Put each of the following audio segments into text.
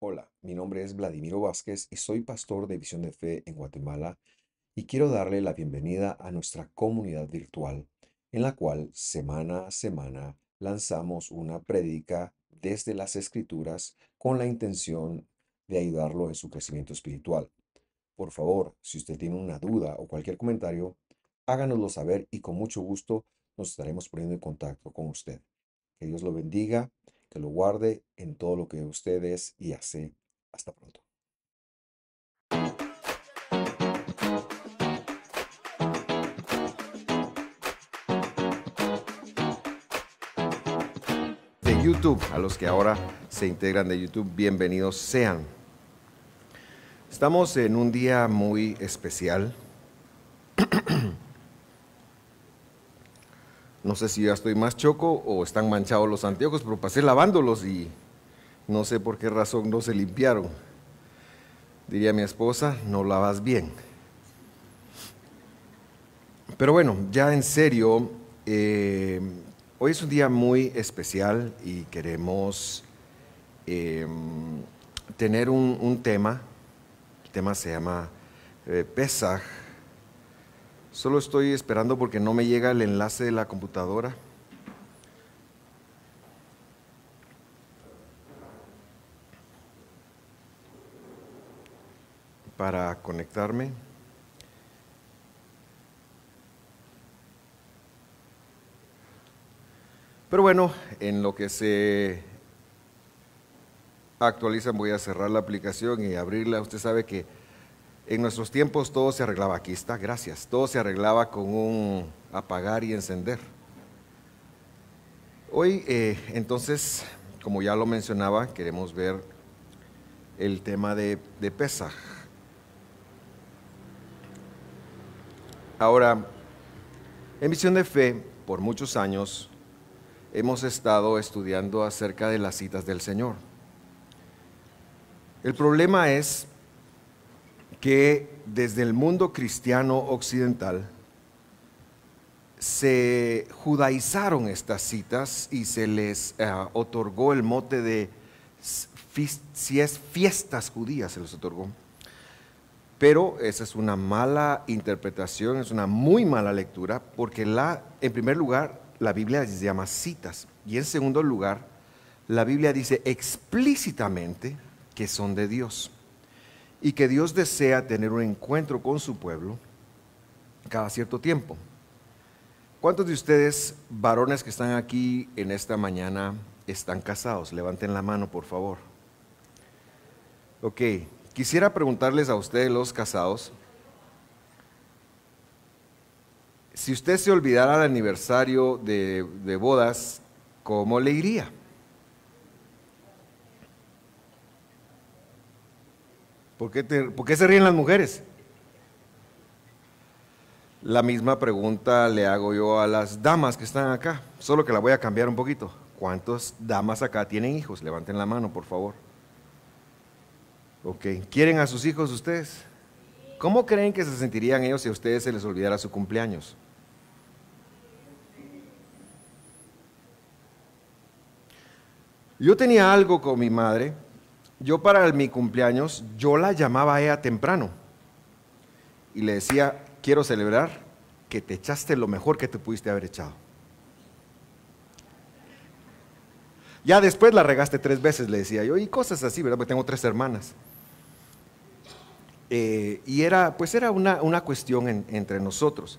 Hola, mi nombre es Vladimiro Vázquez y soy pastor de Visión de Fe en Guatemala y quiero darle la bienvenida a nuestra comunidad virtual en la cual semana a semana lanzamos una prédica desde las Escrituras con la intención de ayudarlo en su crecimiento espiritual. Por favor, si usted tiene una duda o cualquier comentario, háganoslo saber y con mucho gusto nos estaremos poniendo en contacto con usted. Que Dios lo bendiga, que lo guarde en todo lo que usted es y hace. Hasta pronto. De YouTube, a los que ahora se integran de YouTube, bienvenidos sean. Estamos en un día muy especial. No sé si ya estoy más choco o están manchados los anteojos, pero pasé lavándolos y no sé por qué razón no se limpiaron. Diría mi esposa, no lavas bien. Pero bueno, ya en serio, hoy es un día muy especial y queremos eh, tener un tema. El tema se llama Pesaj. Solo estoy esperando porque no me llega el enlace de la computadora. Para conectarme. Pero bueno, en lo que se actualizan voy a cerrar la aplicación y abrirla. Usted sabe que en nuestros tiempos todo se arreglaba. Aquí está, gracias. Todo se arreglaba con un apagar y encender. Hoy, entonces, como ya lo mencionaba, queremos ver el tema de Pesaj. Ahora, en Visión de Fe, por muchos años, hemos estado estudiando acerca de las citas del Señor. El problema es que desde el mundo cristiano occidental se judaizaron estas citas y se les otorgó el mote de fiestas judías, se les otorgó. Pero esa es una mala interpretación, es una muy mala lectura, porque en primer lugar la Biblia se llama citas y en segundo lugar la Biblia dice explícitamente que son de Dios y que Dios desea tener un encuentro con su pueblo cada cierto tiempo. ¿Cuántos de ustedes, varones que están aquí en esta mañana, están casados? Levanten la mano, por favor. Ok, quisiera preguntarles a ustedes los casados, si usted se olvidara el aniversario de bodas, ¿cómo le iría? ¿Por qué se ríen las mujeres? La misma pregunta le hago yo a las damas que están acá, solo que la voy a cambiar un poquito. ¿Cuántas damas acá tienen hijos? Levanten la mano, por favor. Ok, ¿quieren a sus hijos ustedes? ¿Cómo creen que se sentirían ellos si a ustedes se les olvidara su cumpleaños? Yo tenía algo con mi madre. Yo para mi cumpleaños, yo la llamaba a ella temprano y le decía, quiero celebrar que te echaste lo mejor que te pudiste haber echado. Ya después la regaste 3 veces, le decía yo, y cosas así, ¿verdad? Porque tengo 3 hermanas. Y era una cuestión entre nosotros.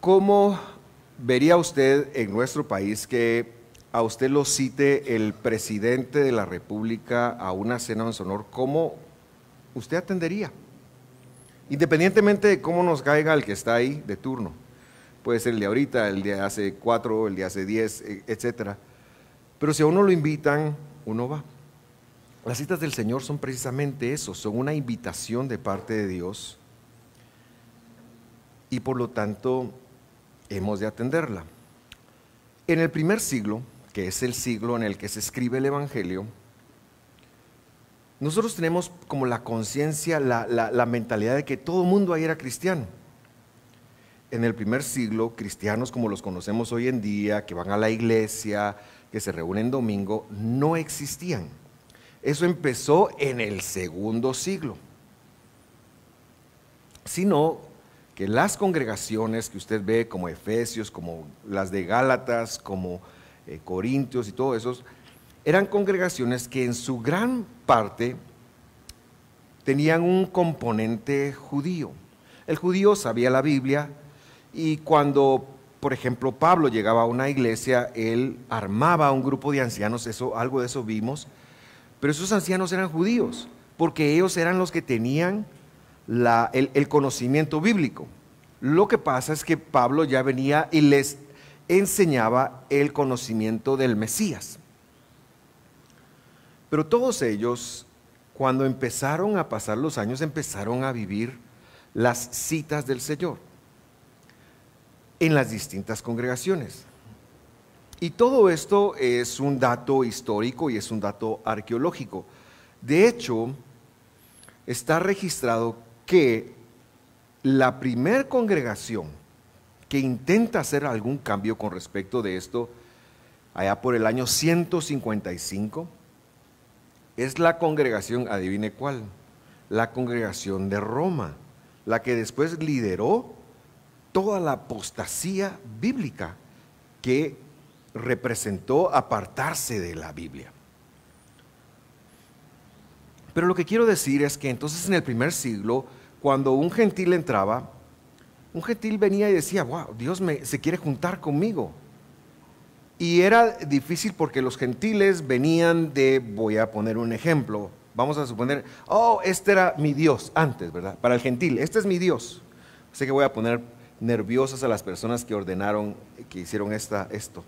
¿Cómo vería usted en nuestro país que a usted lo cite el presidente de la República a una cena en su honor? ¿Cómo usted atendería? Independientemente de cómo nos caiga el que está ahí de turno. Puede ser el de ahorita, el de hace 4, el de hace 10, etcétera. Pero si a uno lo invitan, uno va. Las citas del Señor son precisamente eso, son una invitación de parte de Dios y por lo tanto hemos de atenderla. En el primer siglo, que es el siglo en el que se escribe el Evangelio, nosotros tenemos como la conciencia, la mentalidad de que todo el mundo ahí era cristiano. En el primer siglo, cristianos como los conocemos hoy en día, que van a la iglesia, que se reúnen domingo no existían. Eso empezó en el segundo siglo. Sino que las congregaciones que usted ve como Efesios, como las de Gálatas, como Corintios y todo eso, eran congregaciones que en su gran parte tenían un componente judío. El judío sabía la Biblia y cuando, por ejemplo, Pablo llegaba a una iglesia, él armaba un grupo de ancianos, algo de eso vimos, pero esos ancianos eran judíos, porque ellos eran los que tenían el conocimiento bíblico. Lo que pasa es que Pablo ya venía y les enseñaba el conocimiento del Mesías. Pero todos ellos, cuando empezaron a pasar los años, empezaron a vivir las citas del Señor en las distintas congregaciones. Y todo esto es un dato histórico y es un dato arqueológico. De hecho, está registrado que la primer congregación que intenta hacer algún cambio con respecto de esto, allá por el año 155, es la congregación, adivine cuál, la congregación de Roma, la que después lideró toda la apostasía bíblica que representó apartarse de la Biblia. Pero lo que quiero decir es que entonces en el primer siglo, cuando un gentil entraba, un gentil venía y decía, wow, Dios se quiere juntar conmigo. Y era difícil porque los gentiles venían de, voy a poner un ejemplo, vamos a suponer, este era mi Dios antes, ¿verdad? Para el gentil, este es mi Dios. Así que voy a poner nerviosas a las personas que ordenaron, que hicieron esto.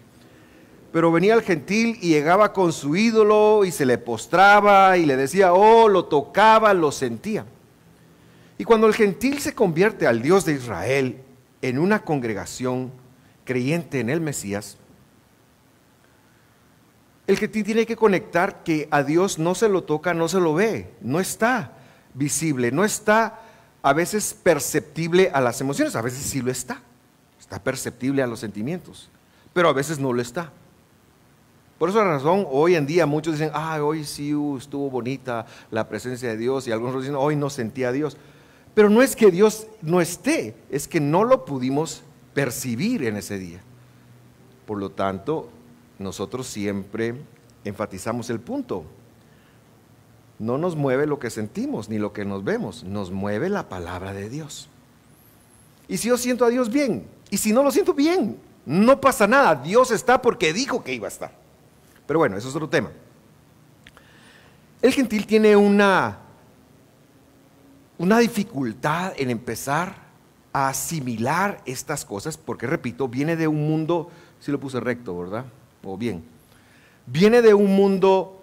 Pero venía el gentil y llegaba con su ídolo y se le postraba y le decía, lo tocaba, lo sentía. Y cuando el gentil se convierte al Dios de Israel en una congregación creyente en el Mesías, el gentil tiene que conectar que a Dios no se lo toca, no se lo ve, no está visible, no está a veces perceptible a las emociones, a veces sí lo está perceptible a los sentimientos, pero a veces no lo está. Por esa razón, hoy en día muchos dicen, hoy sí estuvo bonita la presencia de Dios, y algunos dicen, hoy no sentí a Dios. Pero no es que Dios no esté, es que no lo pudimos percibir en ese día. Por lo tanto, nosotros siempre enfatizamos el punto. No nos mueve lo que sentimos, ni lo que nos vemos, nos mueve la palabra de Dios. Y si yo siento a Dios bien, y si no lo siento bien, no pasa nada, Dios está porque dijo que iba a estar. Pero bueno, eso es otro tema. El gentil tiene una dificultad en empezar a asimilar estas cosas, porque repito, viene de un mundo, si lo puse recto, ¿verdad? O bien, viene de un mundo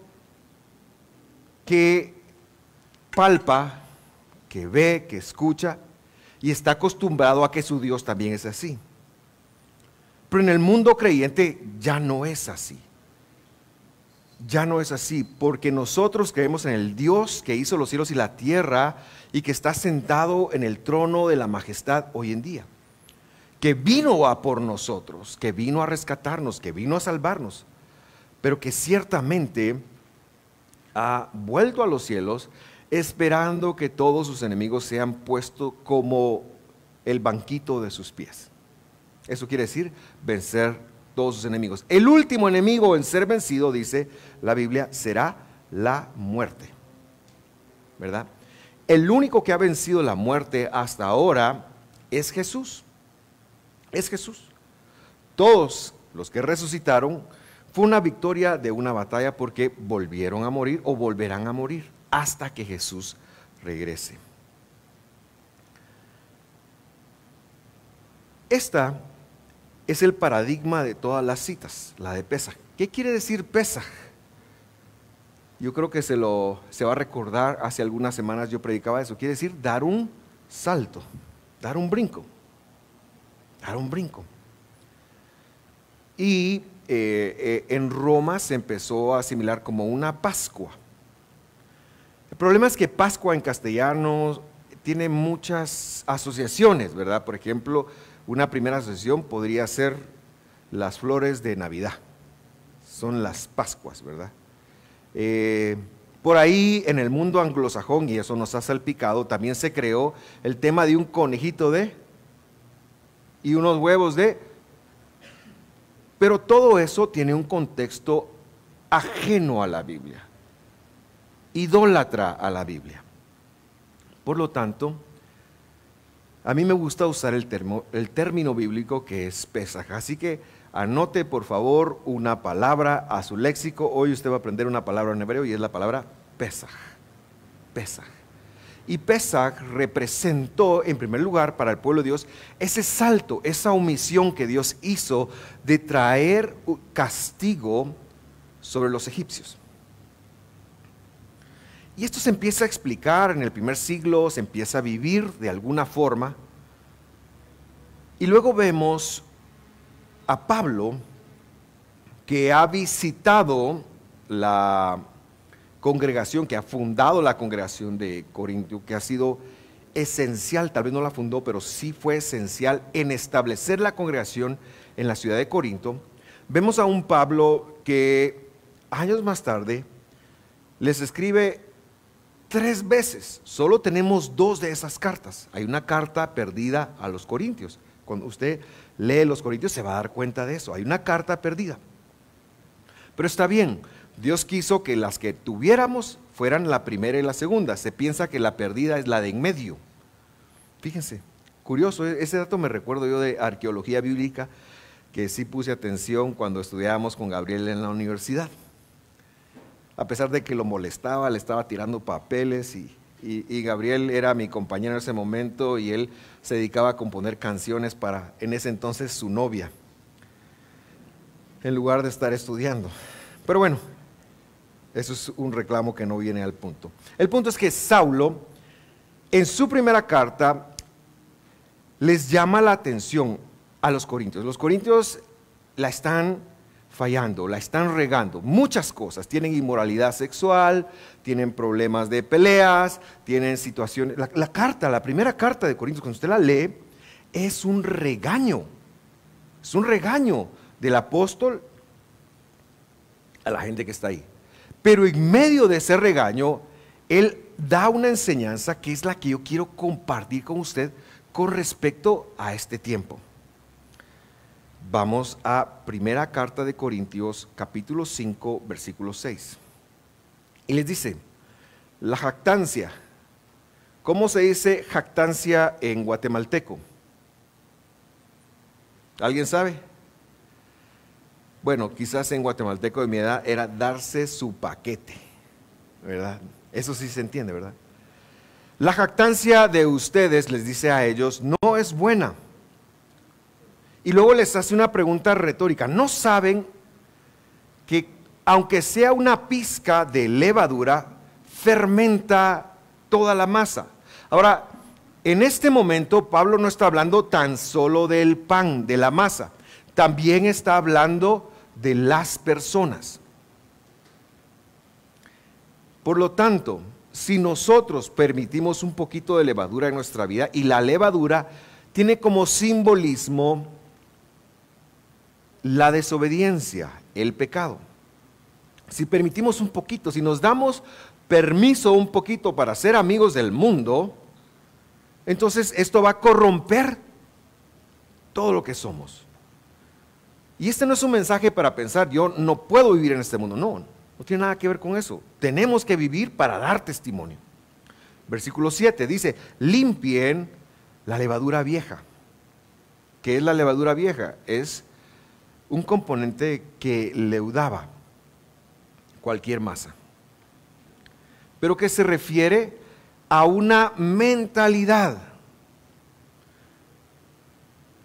que palpa, que ve, que escucha, y está acostumbrado a que su Dios también es así. Pero en el mundo creyente ya no es así. Ya no es así, porque nosotros creemos en el Dios que hizo los cielos y la tierra y que está sentado en el trono de la majestad hoy en día, que vino a por nosotros, que vino a rescatarnos, que vino a salvarnos, pero que ciertamente ha vuelto a los cielos esperando que todos sus enemigos sean puestos como el banquito de sus pies. Eso quiere decir vencer todos sus enemigos. El último enemigo en ser vencido, dice la Biblia, será la muerte, ¿verdad? El único que ha vencido la muerte hasta ahora es Jesús. Es Jesús. Todos los que resucitaron fue una victoria de una batalla porque volvieron a morir o volverán a morir hasta que Jesús regrese. Esta es el paradigma de todas las citas, la de Pesaj. ¿Qué quiere decir Pesaj? Yo creo que se va a recordar, hace algunas semanas yo predicaba eso. Quiere decir dar un salto, dar un brinco, dar un brinco. Y en Roma se empezó a asimilar como una Pascua. El problema es que Pascua en castellano tiene muchas asociaciones, ¿verdad? Por ejemplo, una primera asociación podría ser las flores de Navidad. son las Pascuas, ¿verdad? Por ahí en el mundo anglosajón, y eso nos ha salpicado, también se creó el tema de un conejito y unos huevos pero todo eso tiene un contexto ajeno a la Biblia, idólatra a la Biblia. Por lo tanto, a mí me gusta usar el término bíblico que es Pesaj. Así que anote por favor una palabra a su léxico. Hoy usted va a aprender una palabra en hebreo y es la palabra Pesaj. Pesaj. Y Pesaj representó en primer lugar para el pueblo de Dios ese salto, esa omisión que Dios hizo de traer castigo sobre los egipcios. Y esto se empieza a explicar en el primer siglo, se empieza a vivir de alguna forma. Y luego vemos a Pablo que ha visitado la congregación, que ha fundado la congregación de Corinto, que ha sido esencial, tal vez no la fundó, pero sí fue esencial en establecer la congregación en la ciudad de Corinto. Vemos a un Pablo que años más tarde les escribe 3 veces. Solo tenemos 2 de esas cartas. Hay una carta perdida a los corintios. Cuando usted lee los corintios se va a dar cuenta de eso. Hay una carta perdida. Pero está bien, Dios quiso que las que tuviéramos fueran la primera y la segunda. Se piensa que la perdida es la de en medio. Fíjense, curioso, ese dato me recuerdo yo de arqueología bíblica, que sí puse atención cuando estudiábamos con Gabriel en la universidad. A pesar de que lo molestaba, le estaba tirando papeles y Gabriel era mi compañero en ese momento y él se dedicaba a componer canciones para, en ese entonces, su novia, en lugar de estar estudiando. Pero bueno, eso es un reclamo que no viene al punto. El punto es que Saulo, en su primera carta, les llama la atención a los corintios. Los corintios la están fallando, la están regando, muchas cosas. Tienen inmoralidad sexual, tienen problemas de peleas, tienen situaciones. La primera carta de Corintios, cuando usted la lee, es un regaño del apóstol a la gente que está ahí. Pero en medio de ese regaño, él da una enseñanza que es la que yo quiero compartir con usted con respecto a este tiempo. Vamos a primera carta de Corintios, capítulo 5, versículo 6. Y les dice, la jactancia. ¿Cómo se dice jactancia en guatemalteco? ¿Alguien sabe? Bueno, quizás en guatemalteco de mi edad era darse su paquete, ¿verdad? Eso sí se entiende, ¿verdad? La jactancia de ustedes, les dice a ellos, no es buena. Y luego les hace una pregunta retórica. ¿No saben que aunque sea una pizca de levadura, fermenta toda la masa? Ahora, en este momento Pablo no está hablando tan solo del pan, de la masa. También está hablando de las personas. Por lo tanto, si nosotros permitimos un poquito de levadura en nuestra vida, y la levadura tiene como simbolismo la desobediencia, el pecado. Si permitimos un poquito, si nos damos permiso un poquito para ser amigos del mundo, entonces esto va a corromper todo lo que somos. Y este no es un mensaje para pensar, yo no puedo vivir en este mundo. No tiene nada que ver con eso. Tenemos que vivir para dar testimonio. Versículo 7 dice, limpien la levadura vieja. ¿Qué es la levadura vieja? Es un componente que leudaba cualquier masa, pero que se refiere a una mentalidad.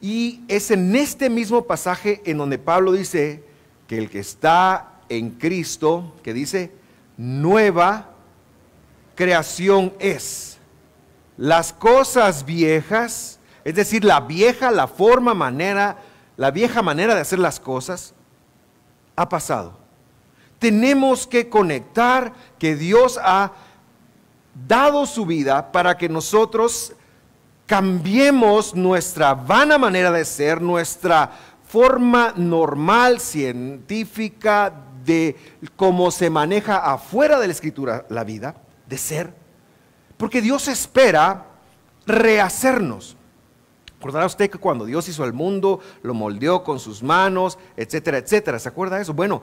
Y es en este mismo pasaje en donde Pablo dice que el que está en Cristo, que dice, nueva creación es. Las cosas viejas, es decir, la vieja manera de hacer las cosas, ha pasado. Tenemos que conectar que Dios ha dado su vida para que nosotros cambiemos nuestra vana manera de ser, nuestra forma normal, científica, de cómo se maneja afuera de la Escritura la vida, de ser, porque Dios espera rehacernos. ¿Recordará usted que cuando Dios hizo el mundo, lo moldeó con sus manos, etcétera, etcétera? ¿Se acuerda de eso? Bueno,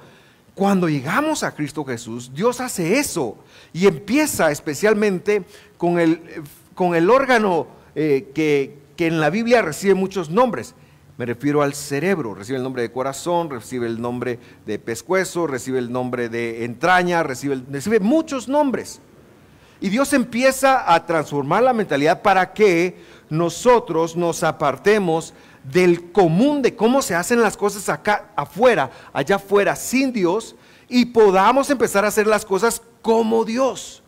cuando llegamos a Cristo Jesús, Dios hace eso y empieza especialmente con el órgano que en la Biblia recibe muchos nombres. Me refiero al cerebro, recibe el nombre de corazón, recibe el nombre de pescuezo, recibe el nombre de entraña, recibe muchos nombres. Y Dios empieza a transformar la mentalidad para que nosotros nos apartemos del común de cómo se hacen las cosas acá afuera, allá afuera, sin Dios, y podamos empezar a hacer las cosas como Dios.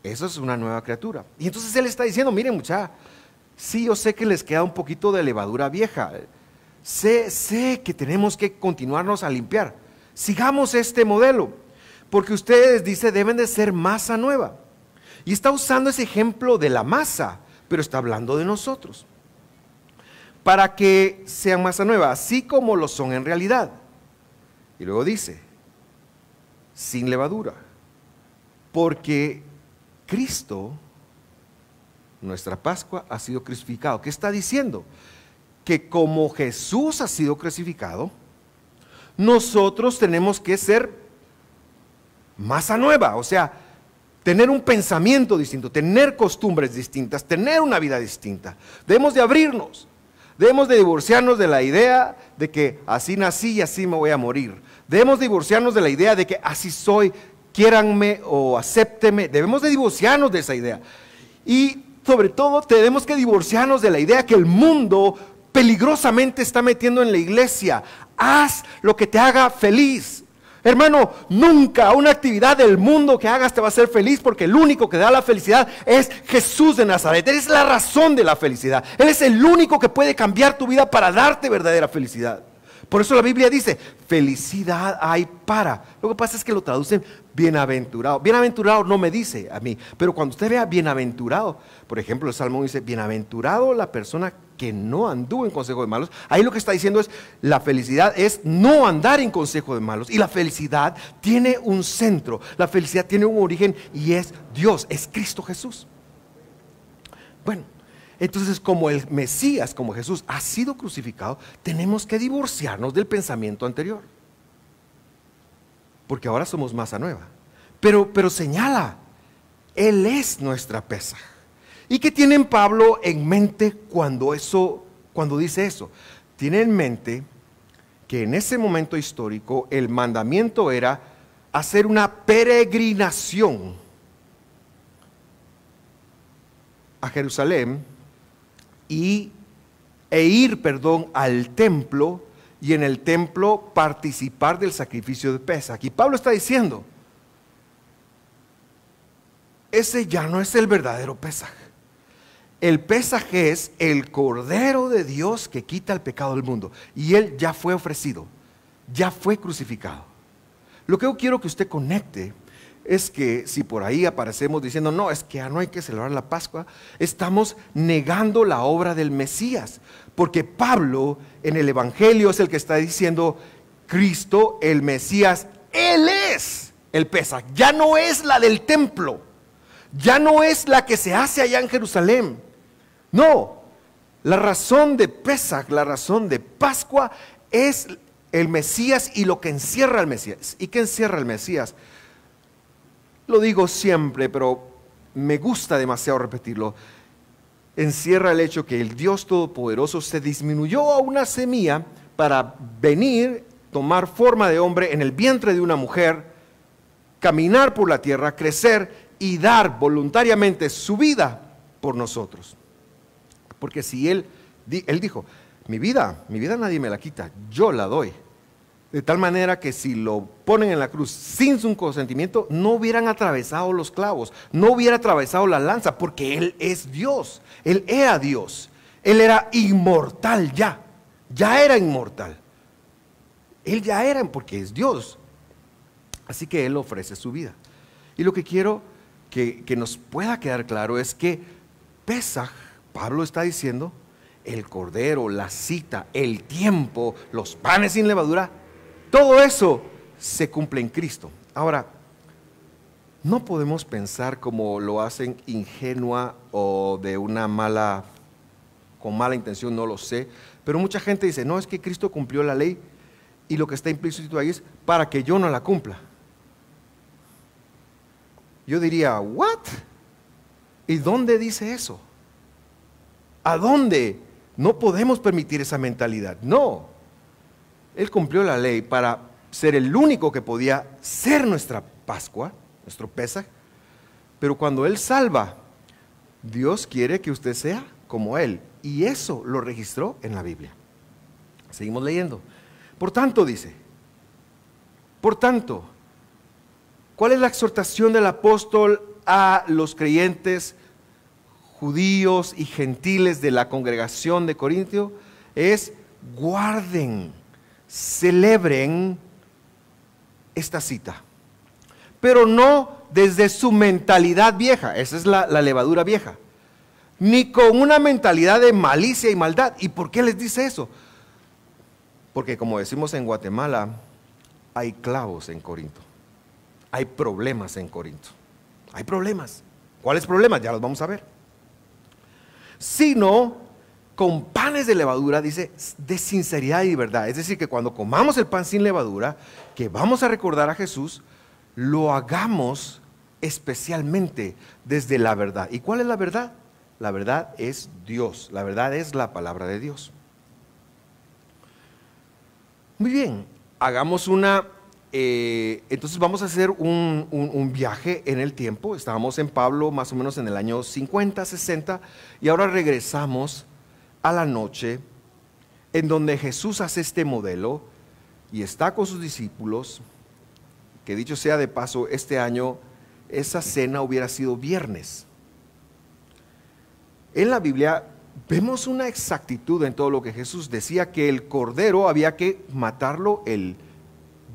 Eso es una nueva criatura. Y entonces Él está diciendo, miren muchachos, sí, yo sé que les queda un poquito de levadura vieja. Sé que tenemos que continuarnos a limpiar. Sigamos este modelo, porque ustedes, dice, deben de ser masa nueva. Y está usando ese ejemplo de la masa, pero está hablando de nosotros. Para que sean masa nueva, así como lo son en realidad. Y luego dice, sin levadura. Porque Cristo, nuestra Pascua, ha sido crucificado. ¿Qué está diciendo? Que como Jesús ha sido crucificado, nosotros tenemos que ser masa nueva, o sea, tener un pensamiento distinto, tener costumbres distintas, tener una vida distinta. Debemos de abrirnos, debemos de divorciarnos de la idea de que así nací y así me voy a morir. Debemos de divorciarnos de la idea de que así soy, quiéranme o acépteme. Debemos de divorciarnos de esa idea. Y sobre todo tenemos que divorciarnos de la idea que el mundo peligrosamente está metiendo en la iglesia. Haz lo que te haga feliz. Hermano, nunca una actividad del mundo que hagas te va a hacer feliz, porque el único que da la felicidad es Jesús de Nazaret. Él es la razón de la felicidad. Él es el único que puede cambiar tu vida para darte verdadera felicidad. Por eso la Biblia dice, felicidad hay para. Lo que pasa es que lo traducen bienaventurado. Bienaventurado no me dice a mí, pero cuando usted vea bienaventurado, por ejemplo, el Salmo dice, bienaventurado la persona que no anduvo en consejo de malos. Ahí lo que está diciendo es, la felicidad es no andar en consejo de malos. Y la felicidad tiene un centro, la felicidad tiene un origen y es Dios, es Cristo Jesús. Bueno, entonces, como el Mesías, como Jesús ha sido crucificado, tenemos que divorciarnos del pensamiento anterior. Porque ahora somos masa nueva. Pero señala, Él es nuestra Pesaj. ¿Y qué tiene Pablo en mente cuando dice eso? Tiene en mente que en ese momento histórico el mandamiento era hacer una peregrinación a Jerusalén e ir al templo, y en el templo participar del sacrificio de Pesaj. Y Pablo está diciendo, ese ya no es el verdadero Pesaj. El Pesaj es el Cordero de Dios que quita el pecado del mundo, y Él ya fue ofrecido, ya fue crucificado. Lo que yo quiero que usted conecte es que si por ahí aparecemos diciendo, no, es que ya no hay que celebrar la Pascua, estamos negando la obra del Mesías, porque Pablo en el Evangelio es el que está diciendo, Cristo, el Mesías, Él es el Pesaj, ya no es la del templo, ya no es la que se hace allá en Jerusalén. No, la razón de Pesaj, la razón de Pascua es el Mesías y lo que encierra el Mesías. ¿Y qué encierra el Mesías? Lo digo siempre, pero me gusta demasiado repetirlo. Encierra el hecho que el Dios Todopoderoso se disminuyó a una semilla para venir, tomar forma de hombre en el vientre de una mujer, caminar por la tierra, crecer y dar voluntariamente su vida por nosotros. Porque si Él dijo, mi vida nadie me la quita, yo la doy. De tal manera que si lo ponen en la cruz sin su consentimiento, no hubieran atravesado los clavos, no hubiera atravesado la lanza, porque Él es Dios, Él era Dios, Él era inmortal ya era inmortal. Él ya era porque es Dios. Así que Él ofrece su vida. Y lo que quiero que nos pueda quedar claro es que Pesaj, Pablo está diciendo, el cordero, la cita, el tiempo, los panes sin levadura, todo eso se cumple en Cristo. Ahora, no podemos pensar como lo hacen ingenua o de una mala, con mala intención, no lo sé, pero mucha gente dice, no, es que Cristo cumplió la ley y lo que está implícito ahí es para que yo no la cumpla. Yo diría, ¿what? ¿Y dónde dice eso? ¿A dónde? No podemos permitir esa mentalidad. No. Él cumplió la ley para ser el único que podía ser nuestra Pascua, nuestro Pesaj. Pero cuando Él salva, Dios quiere que usted sea como Él. Y eso lo registró en la Biblia. Seguimos leyendo. Por tanto, dice, por tanto, ¿cuál es la exhortación del apóstol a los creyentes judíos y gentiles de la congregación de Corintio? Es guarden, celebren esta cita, pero no desde su mentalidad vieja, esa es la levadura vieja, ni con una mentalidad de malicia y maldad. ¿Y por qué les dice eso? Porque como decimos en Guatemala, hay clavos en Corinto, hay problemas en Corinto, hay problemas. ¿Cuáles problemas? Ya los vamos a ver. Sino con panes de levadura, dice, de sinceridad y verdad. Es decir, que cuando comamos el pan sin levadura, que vamos a recordar a Jesús, lo hagamos especialmente desde la verdad. ¿Y cuál es la verdad? La verdad es Dios, la verdad es la palabra de Dios. Muy bien, hagamos entonces vamos a hacer un viaje en el tiempo. Estábamos en Pablo más o menos en el año 50, 60 y ahora regresamos a la noche en donde Jesús hace este modelo y está con sus discípulos, que dicho sea de paso, este año esa cena hubiera sido viernes. En la Biblia vemos una exactitud en todo lo que Jesús decía, que el cordero había que matarlo el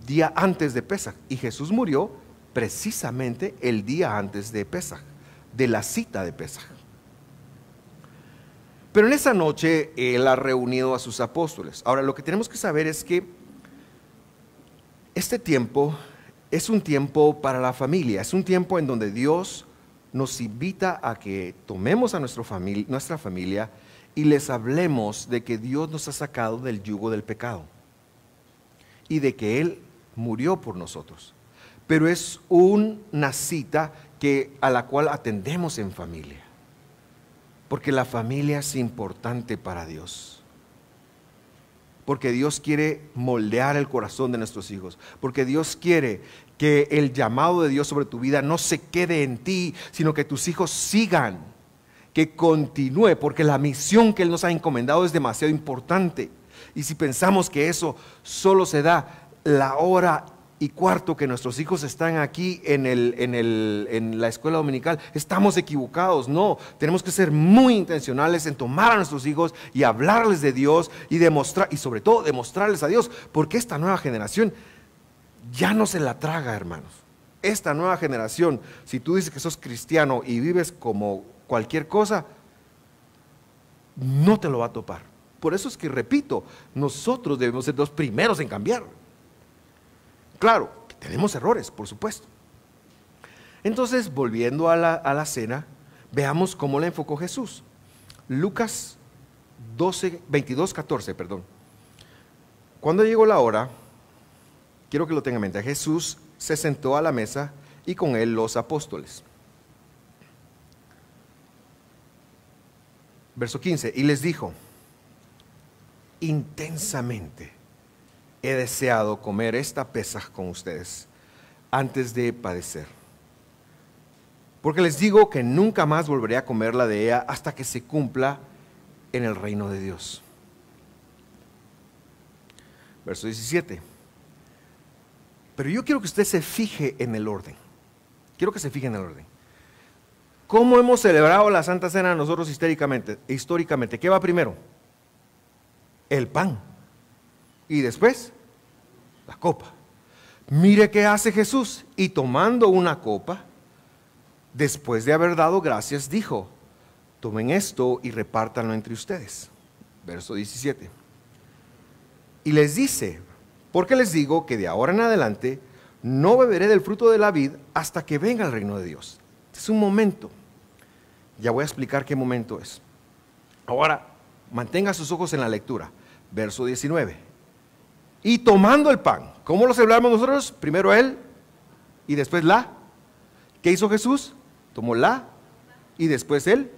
día antes de Pesaj, y Jesús murió precisamente el día antes de Pesaj, de la cita de Pesaj. Pero en esa noche Él ha reunido a sus apóstoles. Ahora, lo que tenemos que saber es que este tiempo es un tiempo para la familia, es un tiempo en donde Dios nos invita a que tomemos a nuestra familia y les hablemos de que Dios nos ha sacado del yugo del pecado y de que Él murió por nosotros. Pero es una cita a la cual atendemos en familia, porque la familia es importante para Dios, porque Dios quiere moldear el corazón de nuestros hijos, porque Dios quiere que el llamado de Dios sobre tu vida no se quede en ti, sino que tus hijos sigan, que continúe, porque la misión que Él nos ha encomendado es demasiado importante. Y si pensamos que eso solo se da la hora y cuarto que nuestros hijos están aquí en la escuela dominical, estamos equivocados. No, tenemos que ser muy intencionales en tomar a nuestros hijos y hablarles de Dios y demostrar, y sobre todo demostrarles a Dios, porque esta nueva generación ya no se la traga, hermanos. Esta nueva generación, si tú dices que sos cristiano y vives como cualquier cosa, no te lo va a topar. Por eso es que, repito, nosotros debemos ser los primeros en cambiar. Claro, tenemos errores, por supuesto. Entonces, volviendo a la cena, veamos cómo la enfocó Jesús. Lucas 22, 14, perdón. Cuando llegó la hora, quiero que lo tengan en mente, Jesús se sentó a la mesa y con él los apóstoles. Verso 15, y les dijo, intensamente he deseado comer esta Pesaj con ustedes antes de padecer, porque les digo que nunca más volveré a comerla de ella hasta que se cumpla en el reino de Dios. Verso 17, pero yo quiero que usted se fije en el orden. Quiero que se fije en el orden. ¿Cómo hemos celebrado la Santa Cena nosotros históricamente? ¿Qué va primero? El pan. Y después, la copa. Mire qué hace Jesús. Y tomando una copa, después de haber dado gracias, dijo, tomen esto y repártanlo entre ustedes. verso 17. Y les dice, porque les digo que de ahora en adelante no beberé del fruto de la vid hasta que venga el reino de Dios. Es un momento. Ya voy a explicar qué momento es. Ahora, mantenga sus ojos en la lectura. Verso 19. Y tomando el pan, ¿cómo lo celebramos nosotros? Primero él y después la. ¿Qué hizo Jesús? Tomó la y después él.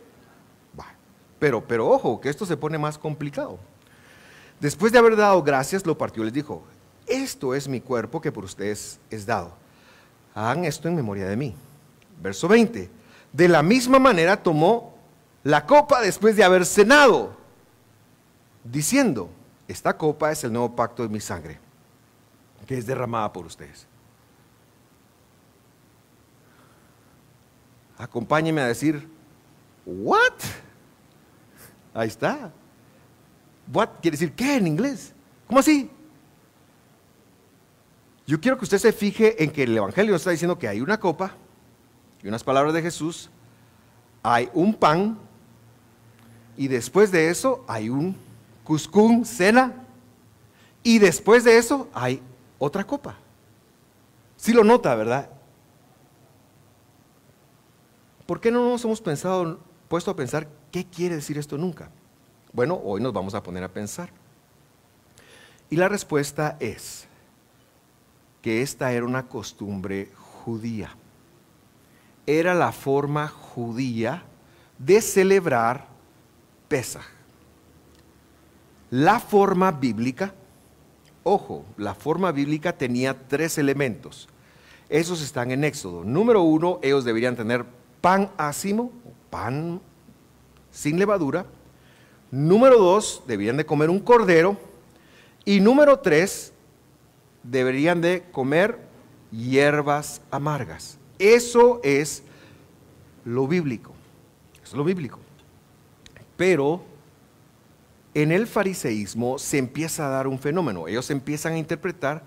Pero ojo, que esto se pone más complicado. Después de haber dado gracias, lo partió y les dijo, esto es mi cuerpo que por ustedes es dado. Hagan esto en memoria de mí. Verso 20. De la misma manera tomó la copa después de haber cenado, diciendo, esta copa es el nuevo pacto de mi sangre, que es derramada por ustedes. Acompáñenme a decir, ¿what? Ahí está. What quiere decir ¿qué en inglés? ¿Cómo así? Yo quiero que usted se fije en que el Evangelio está diciendo que hay una copa y unas palabras de Jesús, hay un pan y después de eso hay un cuscún, cena, y después de eso hay otra copa. Sí lo nota, ¿verdad? ¿Por qué no nos hemos puesto a pensar qué quiere decir esto nunca? Bueno, hoy nos vamos a poner a pensar. Y la respuesta es que esta era una costumbre judía. Era la forma judía de celebrar Pesaj. La forma bíblica, ojo, la forma bíblica tenía 3 elementos. Esos están en Éxodo. Número 1, ellos deberían tener pan ácimo, pan sin levadura. Número 2, deberían de comer un cordero. Y número 3, deberían de comer hierbas amargas. Eso es lo bíblico. Eso es lo bíblico. Pero en el fariseísmo se empieza a dar un fenómeno. Ellos empiezan a interpretar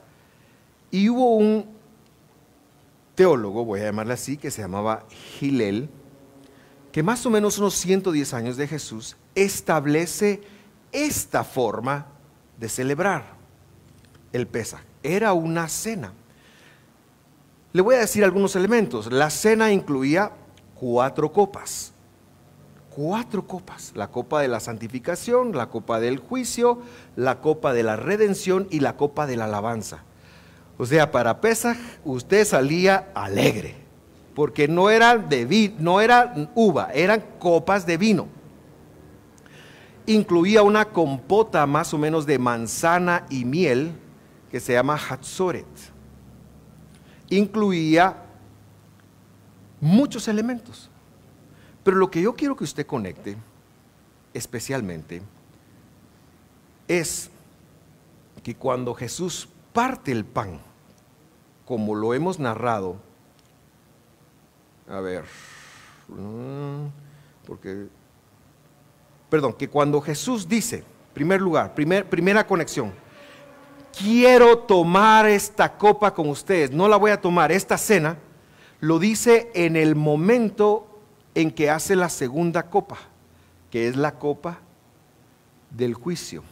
y hubo un teólogo, voy a llamarle así, que se llamaba Hillel, que más o menos unos 110 años de Jesús establece esta forma de celebrar el Pesaj. Era una cena. Le voy a decir algunos elementos. La cena incluía 4 copas. 4 copas. La copa de la santificación, la copa del juicio, la copa de la redención y la copa de la alabanza. O sea, para Pesaj usted salía alegre, porque no eran no eran uva, eran copas de vino. Incluía una compota más o menos de manzana y miel que se llama Hatzoret. Incluía muchos elementos. Pero lo que yo quiero que usted conecte especialmente es que cuando Jesús parte el pan, como lo hemos narrado, que cuando Jesús dice, primer lugar, primera conexión, quiero tomar esta copa con ustedes, no la voy a tomar, esta cena, lo dice en el momento en que hace la segunda copa, que es la copa del juicio.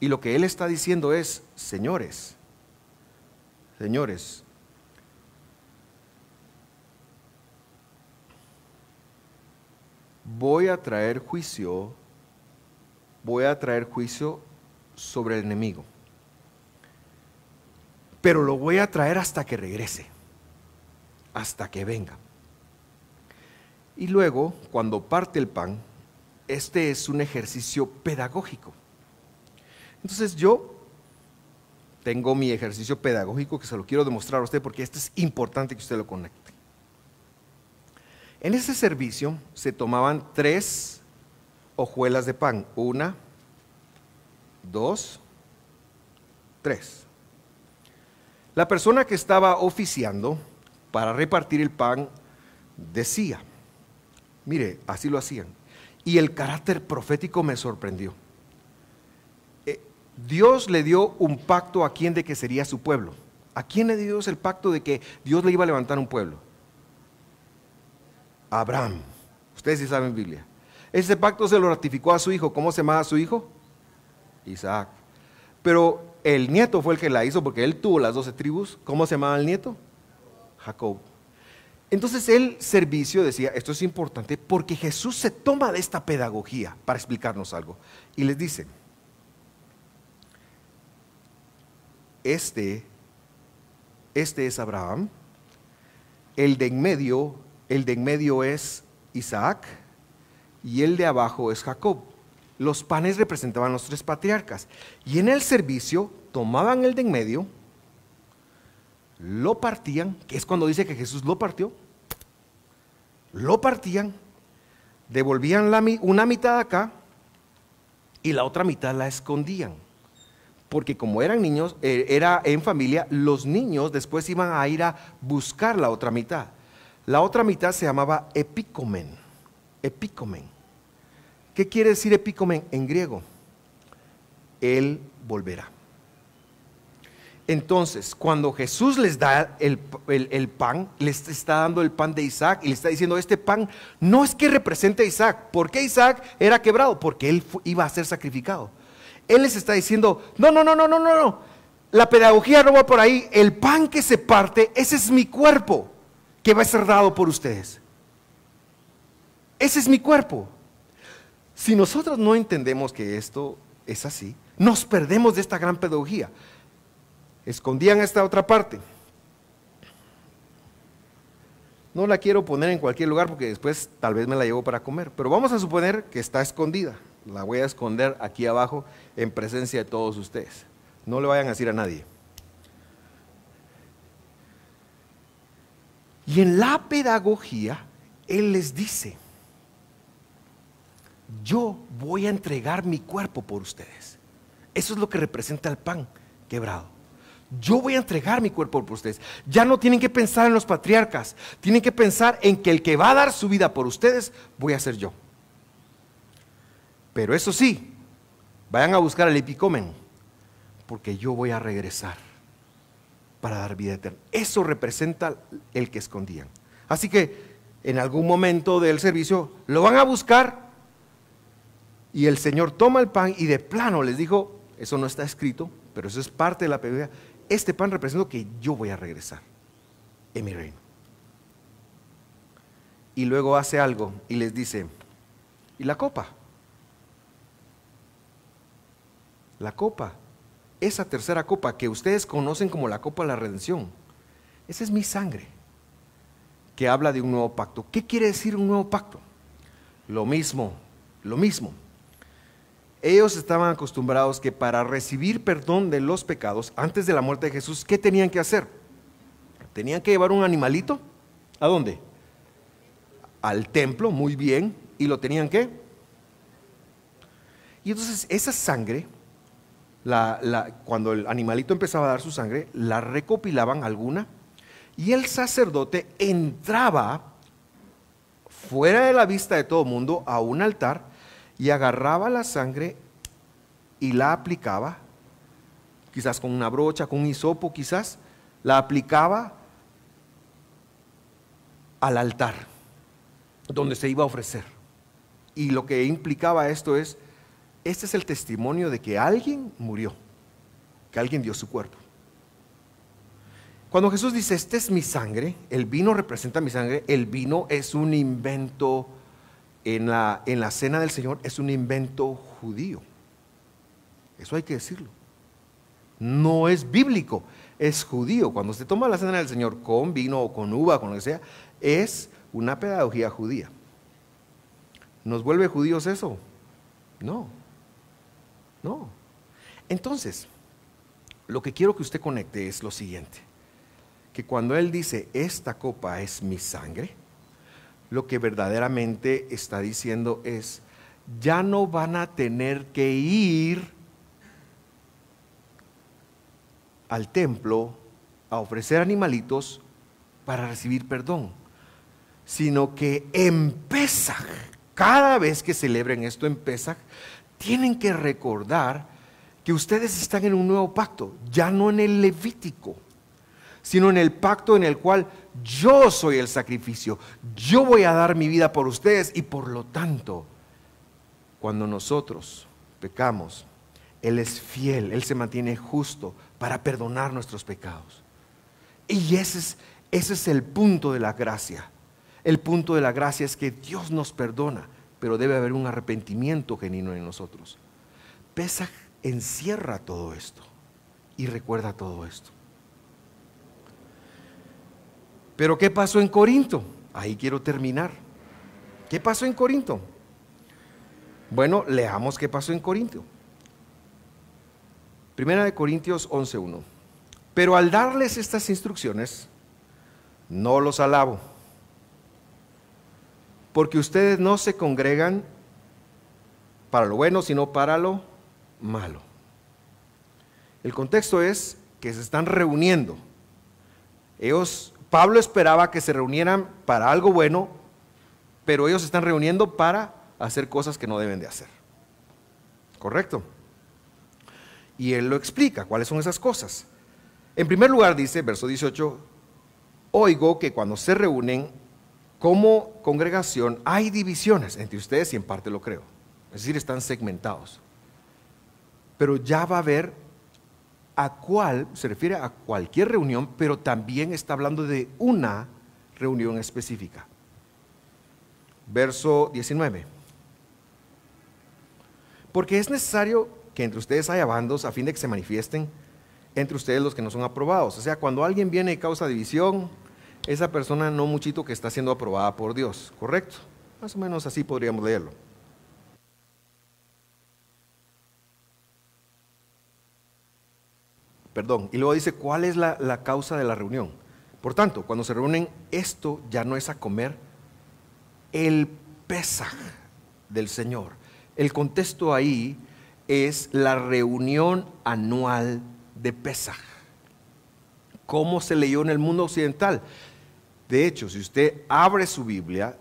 Y lo que él está diciendo es, señores, voy a traer juicio sobre el enemigo, pero lo voy a traer hasta que regrese, hasta que venga. Y luego, cuando parte el pan, este es un ejercicio pedagógico. Entonces yo tengo mi ejercicio pedagógico que se lo quiero demostrar a usted porque este es importante que usted lo conecte. En ese servicio se tomaban 3 hojuelas de pan, 1, 2, 3. La persona que estaba oficiando para repartir el pan decía, mire, así lo hacían. Y el carácter profético me sorprendió. Dios le dio un pacto a quien de que sería su pueblo. ¿A quién le dio Dios el pacto de que Dios le iba a levantar un pueblo? A Abraham. Ustedes sí saben Biblia. Ese pacto se lo ratificó a su hijo. ¿Cómo se llamaba su hijo? Isaac. Pero el nieto fue el que la hizo porque él tuvo las 12 tribus. ¿Cómo se llamaba el nieto? Jacob. Entonces el servicio decía, esto es importante porque Jesús se toma de esta pedagogía para explicarnos algo. Y les dice, este es Abraham, el de en medio es Isaac y el de abajo es Jacob. Los panes representaban los 3 patriarcas. Y en el servicio tomaban el de en medio, lo partían, que es cuando dice que Jesús lo partió, lo partían, devolvían una mitad acá y la otra mitad la escondían. Porque como eran niños, era en familia, los niños después iban a ir a buscar la otra mitad. La otra mitad se llamaba epícomen. Epícomen. ¿Qué quiere decir epícomen en griego? Él volverá. Entonces, cuando Jesús les da el pan, les está dando el pan de Isaac y le está diciendo, este pan no es que represente a Isaac. ¿Por qué Isaac era quebrado? Porque él iba a ser sacrificado. Él les está diciendo, no. La pedagogía no va por ahí. El pan que se parte, ese es mi cuerpo que va a ser dado por ustedes. Ese es mi cuerpo. Si nosotros no entendemos que esto es así, nos perdemos de esta gran pedagogía. Escondían esta otra parte. No la quiero poner en cualquier lugar porque después tal vez me la llevo para comer, pero vamos a suponer que está escondida. La voy a esconder aquí abajo en presencia de todos ustedes. No le vayan a decir a nadie. Y en la pedagogía, Él les dice, yo voy a entregar mi cuerpo por ustedes. Eso es lo que representa el pan quebrado. Yo voy a entregar mi cuerpo por ustedes. Ya no tienen que pensar en los patriarcas, tienen que pensar en que el que va a dar su vida por ustedes, voy a ser yo. Pero eso sí, vayan a buscar el epicomen, porque yo voy a regresar para dar vida eterna. Eso representa el que escondían. Así que en algún momento del servicio lo van a buscar y el Señor toma el pan y de plano les dijo, eso no está escrito, pero eso es parte de la pedagogía. Este pan representa que yo voy a regresar en mi reino. Y luego hace algo y les dice, ¿y la copa? La copa, esa tercera copa que ustedes conocen como la copa de la redención, esa es mi sangre, que habla de un nuevo pacto. ¿Qué quiere decir un nuevo pacto? Lo mismo. Ellos estaban acostumbrados que para recibir perdón de los pecados antes de la muerte de Jesús, ¿qué tenían que hacer? Tenían que llevar un animalito. ¿A dónde? Al templo, muy bien. ¿Y lo tenían qué? Y entonces esa sangre, cuando el animalito empezaba a dar su sangre, la recopilaban alguna y el sacerdote entraba fuera de la vista de todo el mundo a un altar y agarraba la sangre y la aplicaba, quizás con una brocha, con un hisopo quizás, la aplicaba al altar donde se iba a ofrecer. Y lo que implicaba esto es, este es el testimonio de que alguien murió, que alguien dio su cuerpo. Cuando Jesús dice, esta es mi sangre, el vino representa mi sangre, el vino es un invento en la cena del Señor, es un invento judío. Eso hay que decirlo. No es bíblico, es judío. Cuando se toma la cena del Señor con vino o con uva, con lo que sea, es una pedagogía judía. ¿Nos vuelve judíos eso? No. Entonces, lo que quiero que usted conecte es lo siguiente, que cuando Él dice, esta copa es mi sangre, lo que verdaderamente está diciendo es, ya no van a tener que ir al templo a ofrecer animalitos para recibir perdón, sino que en Pesaj, cada vez que celebren esto en Pesaj, tienen que recordar que ustedes están en un nuevo pacto, ya no en el Levítico, sino en el pacto en el cual yo soy el sacrificio, yo voy a dar mi vida por ustedes y por lo tanto, cuando nosotros pecamos, Él es fiel, Él se mantiene justo para perdonar nuestros pecados. Y ese es el punto de la gracia. El punto de la gracia es que Dios nos perdona, pero debe haber un arrepentimiento genuino en nosotros. Pesaj encierra todo esto y recuerda todo esto. Pero ¿qué pasó en Corinto? Ahí quiero terminar. ¿Qué pasó en Corinto? Bueno, leamos qué pasó en Corinto. Primera de Corintios 11:1. Pero al darles estas instrucciones, no los alabo, porque ustedes no se congregan para lo bueno, sino para lo malo. El contexto es que se están reuniendo. Pablo esperaba que se reunieran para algo bueno, pero ellos se están reuniendo para hacer cosas que no deben de hacer. ¿Correcto? Y él lo explica, ¿cuáles son esas cosas? En primer lugar dice, verso 18, oigo que cuando se reúnen como congregación hay divisiones entre ustedes y en parte lo creo. Es decir, están segmentados. Pero ya va a haber se refiere a cualquier reunión, pero también está hablando de una reunión específica. Verso 19. Porque es necesario que entre ustedes haya bandos a fin de que se manifiesten entre ustedes los que no son aprobados. O sea, cuando alguien viene y causa división, esa persona no muchito que está siendo aprobada por Dios, ¿correcto? Más o menos así podríamos leerlo. Perdón, y luego dice, ¿cuál es la causa de la reunión? Por tanto, cuando se reúnen, esto ya no es a comer el Pesaj del Señor. El contexto ahí es la reunión anual de Pesaj. ¿Cómo se leyó en el mundo occidental? De hecho, si usted abre su Biblia,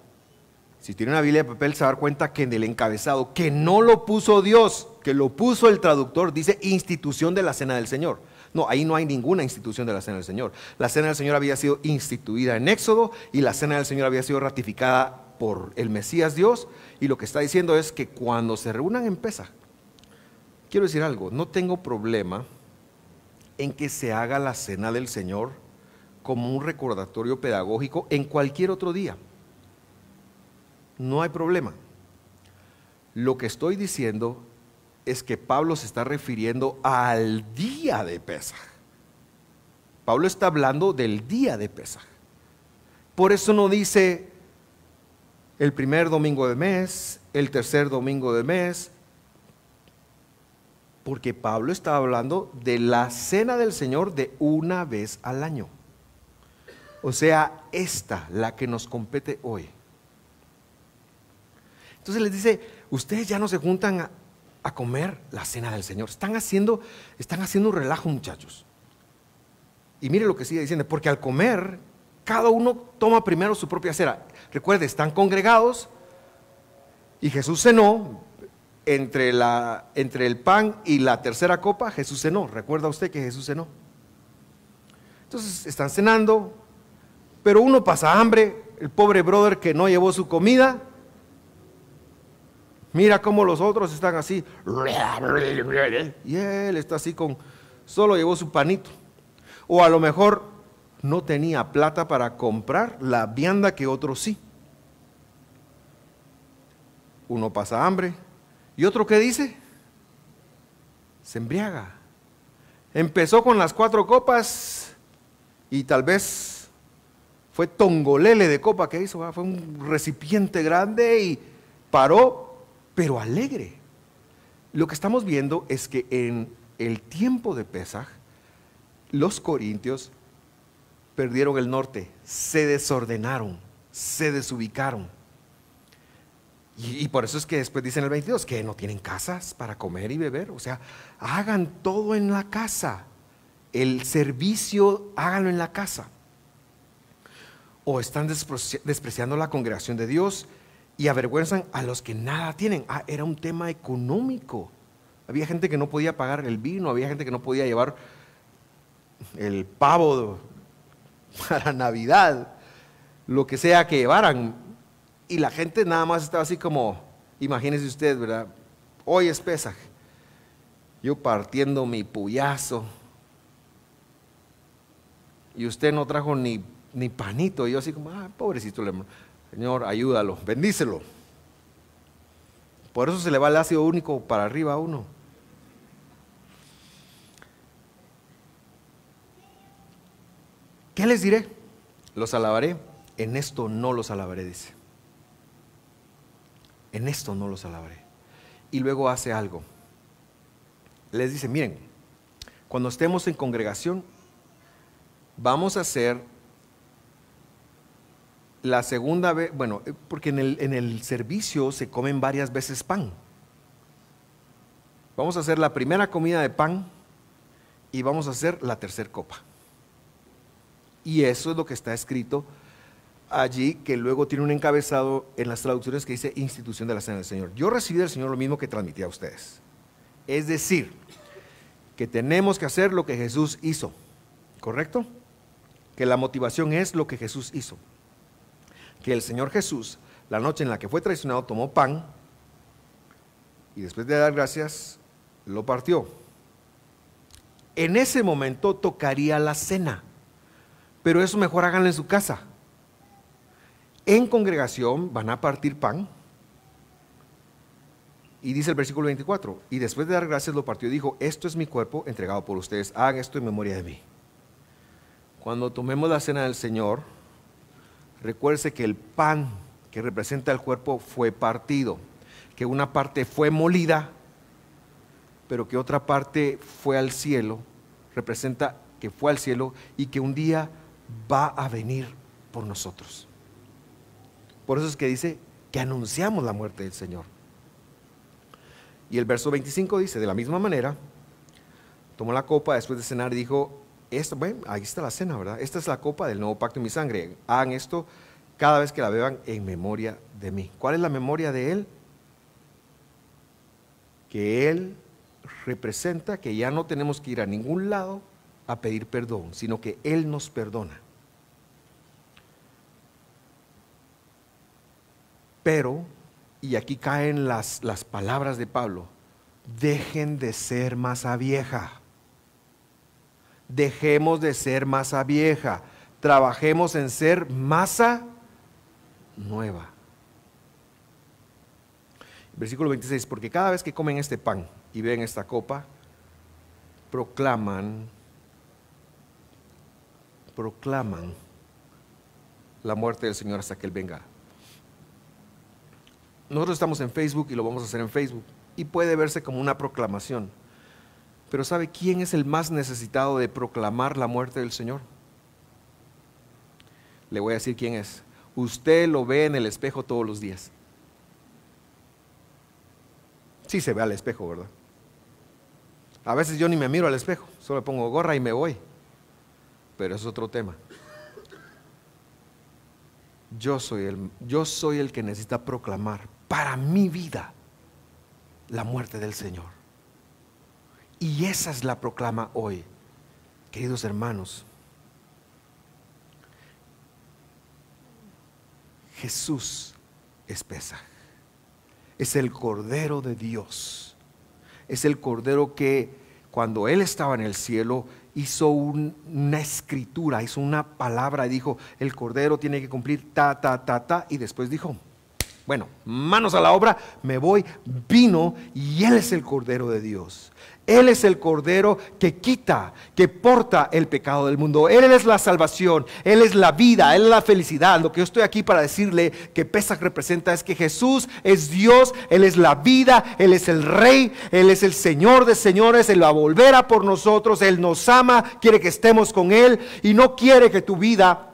si tiene una Biblia de papel, se va a dar cuenta que en el encabezado, que no lo puso Dios, que lo puso el traductor, dice institución de la Cena del Señor. No, ahí no hay ninguna institución de la Cena del Señor. La Cena del Señor había sido instituida en Éxodo y la Cena del Señor había sido ratificada por el Mesías Dios, y lo que está diciendo es que cuando se reúnan en Pesaj, quiero decir algo, no tengo problema en que se haga la Cena del Señor como un recordatorio pedagógico en cualquier otro día. No hay problema. Lo que estoy diciendo es que Pablo se está refiriendo al día de Pesaj. Pablo está hablando del día de Pesaj. Por eso no dice el primer domingo del mes, el tercer domingo del mes, porque Pablo está hablando de la Cena del Señor de una vez al año. O sea, la que nos compete hoy. Entonces les dice, ustedes ya no se juntan a comer la Cena del Señor. Están haciendo un relajo, muchachos. Y mire lo que sigue diciendo, porque al comer, cada uno toma primero su propia cena. Recuerde, están congregados y Jesús cenó. Entre el pan y la tercera copa, Jesús cenó. ¿Recuerda usted que Jesús cenó? Entonces están cenando, pero uno pasa hambre, el pobre brother que no llevó su comida. Mira cómo los otros están así. Y él está así solo llevó su panito. O a lo mejor no tenía plata para comprar la vianda que otros sí. Uno pasa hambre. ¿Y otro qué dice? Se embriaga. Empezó con las 4 copas y tal vez fue tongolele de copa que hizo. Fue un recipiente grande y paró, pero alegre. Lo que estamos viendo es que en el tiempo de Pesaj, los corintios perdieron el norte, se desordenaron, se desubicaron. Y por eso es que después dicen en el 22 que no tienen casas para comer y beber. O sea, hagan todo en la casa. El servicio, háganlo en la casa. O están despreciando la congregación de Dios y avergüenzan a los que nada tienen. Era un tema económico. Había gente que no podía pagar el vino, había gente que no podía llevar el pavo para Navidad, lo que sea que llevaran. Y la gente nada más estaba así como, imagínese usted, ¿verdad? Hoy es Pesaj. yo partiendo mi puyazo, y usted no trajo ni panito, y yo así como, pobrecito el hermano, Señor, ayúdalo, bendícelo. Por eso se le va el ácido único para arriba a uno. ¿Qué les diré? Los alabaré. En esto no los alabaré, dice. En esto no los alabaré. Y luego hace algo. Les dice, miren, cuando estemos en congregación, vamos a hacer la segunda vez, bueno, porque en el servicio se comen varias veces pan. Vamos a hacer la primera comida de pan y vamos a hacer la tercera copa. Y eso es lo que está escrito allí, que luego tiene un encabezado en las traducciones que dice institución de la cena del Señor. Yo recibí del Señor lo mismo que transmití a ustedes. Es decir, que tenemos que hacer lo que Jesús hizo, ¿correcto? Que la motivación es lo que Jesús hizo. Que el Señor Jesús, la noche en la que fue traicionado, tomó pan y después de dar gracias, lo partió. En ese momento tocaría la cena, pero eso mejor háganlo en su casa. En congregación van a partir pan y dice el versículo 24, y después de dar gracias lo partió y dijo, esto es mi cuerpo entregado por ustedes, hagan esto en memoria de mí. Cuando tomemos la cena del Señor, recuerde que el pan que representa el cuerpo fue partido, que una parte fue molida, pero que otra parte fue al cielo, representa que fue al cielo y que un día va a venir por nosotros. Por eso es que dice que anunciamos la muerte del Señor. Y el verso 25 dice, de la misma manera, tomó la copa después de cenar y dijo, bueno, ahí está la cena, ¿verdad? Esta es la copa del nuevo pacto en mi sangre. Hagan esto cada vez que la beban en memoria de mí. ¿Cuál es la memoria de Él? Que Él representa que ya no tenemos que ir a ningún lado a pedir perdón, sino que Él nos perdona. Pero, y aquí caen las palabras de Pablo, dejen de ser masa vieja. Dejemos de ser masa vieja, trabajemos en ser masa nueva. Versículo 26, porque cada vez que comen este pan y beben esta copa, proclaman la muerte del Señor hasta que Él venga. Nosotros estamos en Facebook y lo vamos a hacer en Facebook y puede verse como una proclamación. Pero ¿sabe quién es el más necesitado de proclamar la muerte del Señor? Le voy a decir quién es. Usted lo ve en el espejo todos los días. Sí se ve al espejo, ¿verdad? A veces yo ni me miro al espejo, solo me pongo gorra y me voy. Pero es otro tema. Yo soy el que necesita proclamar para mi vida la muerte del Señor. Y esa es la proclama hoy, queridos hermanos. Jesús es Pesaj, es el Cordero de Dios, es el Cordero que cuando Él estaba en el cielo hizo una escritura, hizo una palabra y dijo, el Cordero tiene que cumplir ta, y después dijo, bueno, manos a la obra, me voy, vino y Él es el Cordero de Dios. Él es el Cordero que quita, que porta el pecado del mundo. Él es la salvación, Él es la vida, Él es la felicidad. Lo que yo estoy aquí para decirle que Pesaj representa es que Jesús es Dios, Él es la vida, Él es el Rey, Él es el Señor de señores, Él va a volver a por nosotros, Él nos ama, quiere que estemos con Él y no quiere que tu vida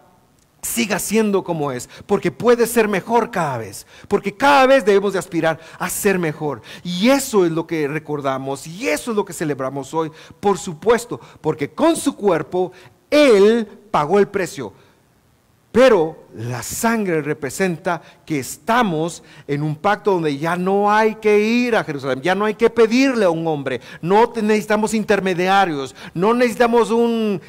siga siendo como es, porque puede ser mejor cada vez, porque cada vez debemos de aspirar a ser mejor, y eso es lo que recordamos, y eso es lo que celebramos hoy, por supuesto, porque con su cuerpo Él pagó el precio, pero La sangre representa que estamos en un pacto donde ya no hay que ir a Jerusalén, ya no hay que pedirle a un hombre, no necesitamos intermediarios, no necesitamos un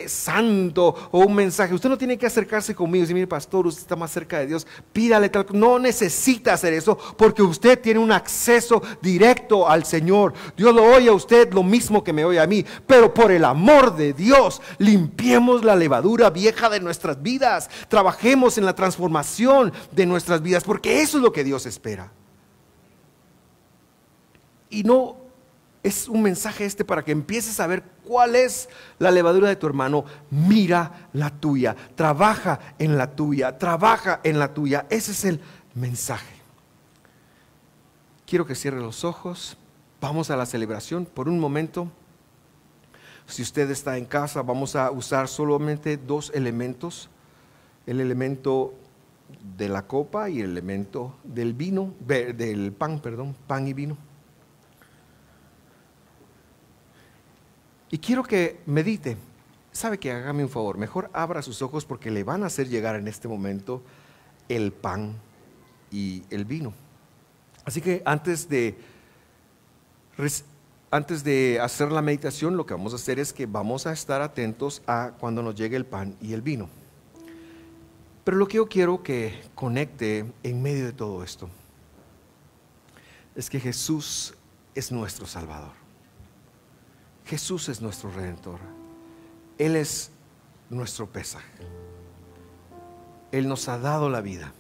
santo o un mensaje. Usted no tiene que acercarse conmigo y decir, mire pastor, usted está más cerca de Dios, pídale tal. No necesita hacer eso porque usted tiene un acceso directo al Señor. Dios lo oye a usted lo mismo que me oye a mí, pero por el amor de Dios, limpiemos la levadura vieja de nuestras vidas, trabajemos en la transformación de nuestras vidas, porque eso es lo que Dios espera. Y no es un mensaje para que empieces a ver cuál es la levadura de tu hermano. Mira la tuya, trabaja en la tuya, trabaja en la tuya. Ese es el mensaje. Quiero que cierre los ojos. Vamos a la celebración por un momento. Si usted está en casa, vamos a usar solamente dos elementos: el elemento de la copa y el elemento del vino, del pan, pan y vino. Y quiero que medite. ¿Sabe qué? Hágame un favor, mejor abra sus ojos porque le van a hacer llegar en este momento el pan y el vino. Así que antes de hacer la meditación, lo que vamos a hacer es que vamos a estar atentos a cuando nos llegue el pan y el vino. Pero lo que yo quiero que conecte en medio de todo esto es que Jesús es nuestro Salvador. Jesús es nuestro Redentor. Él es nuestro pesaje. Él nos ha dado la vida.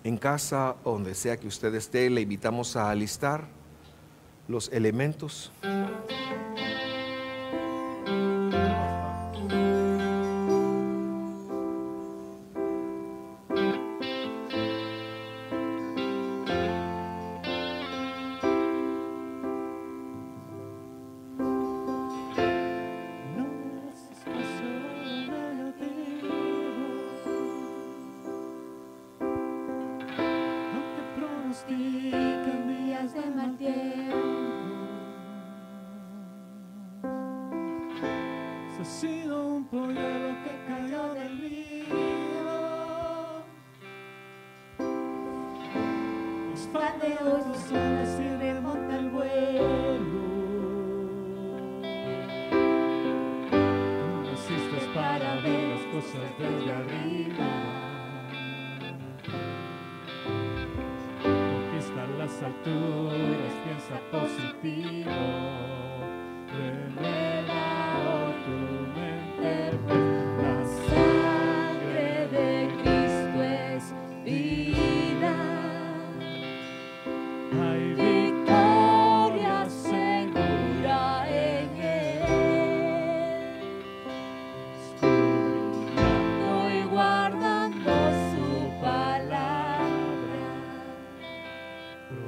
En casa o donde sea que usted esté, le invitamos a alistar los elementos.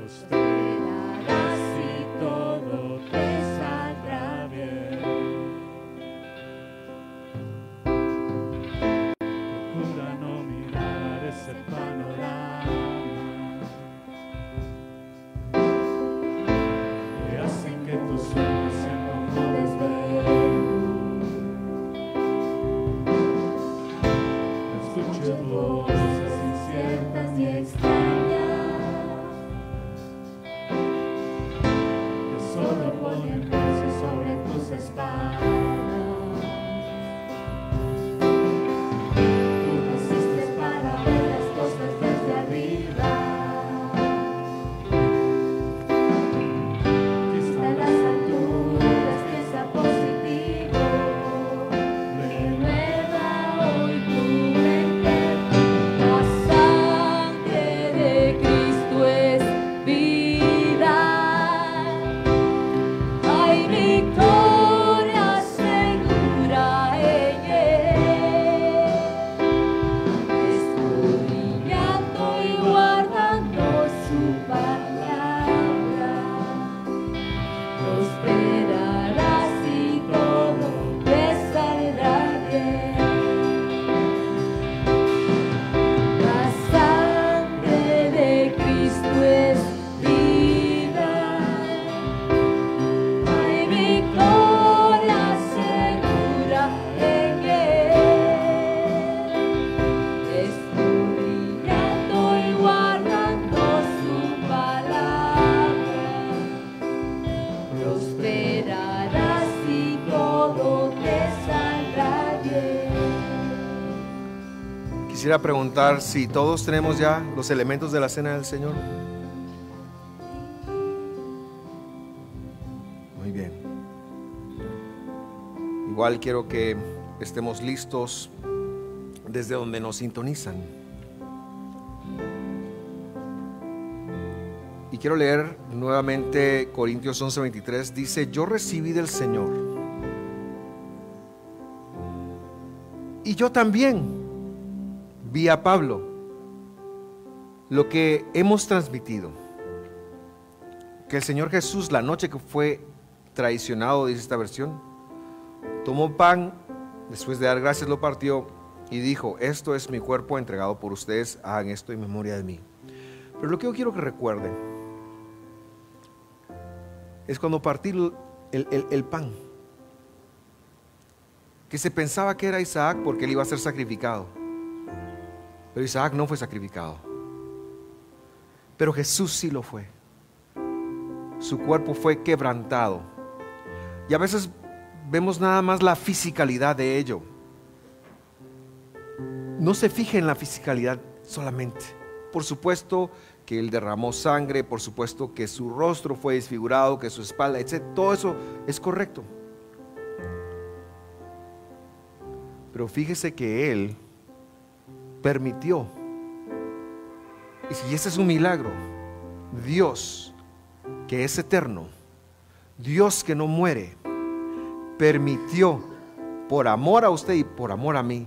Prosperarás y todo te Quisiera preguntar si todos tenemos ya los elementos de la cena del Señor. Muy bien. Igual quiero que estemos listos desde donde nos sintonizan. Y quiero leer nuevamente Corintios 11:23. Dice: yo recibí del Señor, y yo también vi a Pablo, lo que hemos transmitido, que el Señor Jesús, la noche que fue traicionado, dice esta versión, tomó pan, después de dar gracias lo partió y dijo: esto es mi cuerpo entregado por ustedes, hagan esto en memoria de mí. Pero lo que yo quiero que recuerden es cuando partí el pan, que se pensaba que era Isaac porque él iba a ser sacrificado, pero Isaac no fue sacrificado, pero Jesús sí lo fue. Su cuerpo fue quebrantado, y a veces vemos nada más la fisicalidad de ello. No se fije en la fisicalidad solamente. Por supuesto que él derramó sangre, por supuesto que su rostro fue desfigurado, que su espalda, etc. Todo eso es correcto. Pero fíjese que él permitió, y si ese es un milagro, Dios que es eterno, Dios que no muere, permitió, por amor a usted y por amor a mí,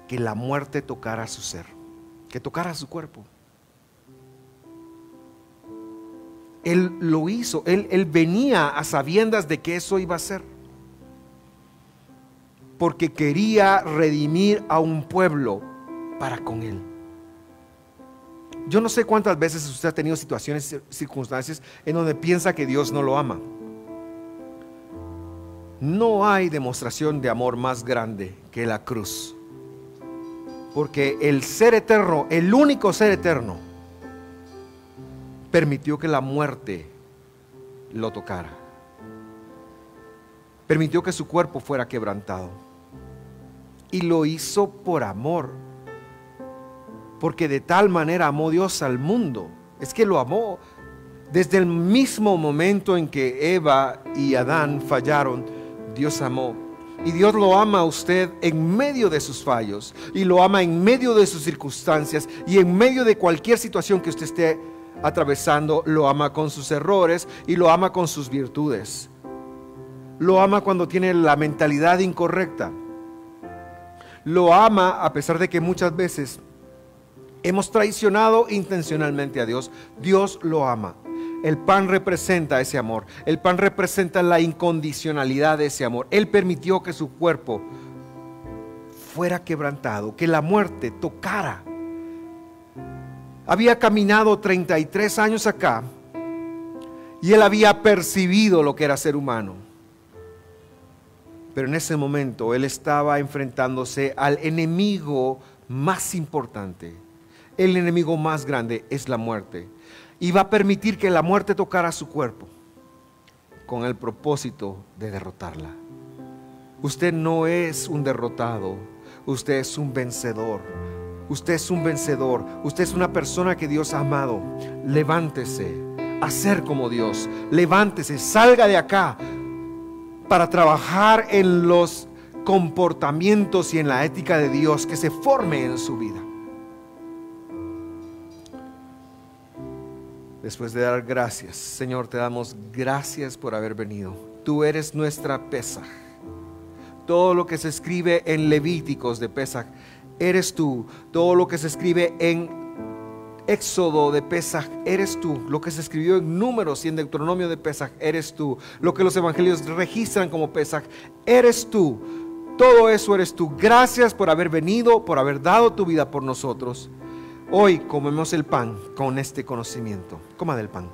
que la muerte tocara su ser, que tocara su cuerpo. Él lo hizo, él venía a sabiendas de que eso iba a ser, porque quería redimir a un pueblo para con él. Yo no sé cuántas veces usted ha tenido situaciones, circunstancias en donde piensa que Dios no lo ama. No hay demostración de amor más grande que la cruz, porque el ser eterno, el único ser eterno, permitió que la muerte lo tocara, permitió que su cuerpo fuera quebrantado, y lo hizo por amor, porque de tal manera amó Dios al mundo. Es que lo amó desde el mismo momento en que Eva y Adán fallaron. Dios amó, y Dios lo ama a usted en medio de sus fallos, y lo ama en medio de sus circunstancias, y en medio de cualquier situación que usted esté atravesando. Lo ama con sus errores y lo ama con sus virtudes. Lo ama cuando tiene la mentalidad incorrecta. Lo ama a pesar de que muchas veces hemos traicionado intencionalmente a Dios. Dios lo ama. El pan representa ese amor. El pan representa la incondicionalidad de ese amor. Él permitió que su cuerpo fuera quebrantado, que la muerte tocara. Había caminado 33 años acá, y él había percibido lo que era ser humano. Pero en ese momento él estaba enfrentándose al enemigo más importante. El enemigo más grande es la muerte. Y va a permitir que la muerte tocara su cuerpo con el propósito de derrotarla. Usted no es un derrotado, usted es un vencedor. Usted es un vencedor, usted es una persona que Dios ha amado. Levántese a ser como Dios. Levántese, salga de acá para trabajar en los comportamientos y en la ética de Dios que se forme en su vida. Después de dar gracias, Señor, te damos gracias por haber venido. Tú eres nuestra Pesaj. Todo lo que se escribe en Levíticos de Pesaj, eres tú. Todo lo que se escribe en Éxodo de Pesaj, eres tú. Lo que se escribió en Números y en Deuteronomio de Pesaj, eres tú. Lo que los evangelios registran como Pesaj, eres tú. Todo eso eres tú. Gracias por haber venido, por haber dado tu vida por nosotros. Hoy comemos el pan con este conocimiento. Coma del pan.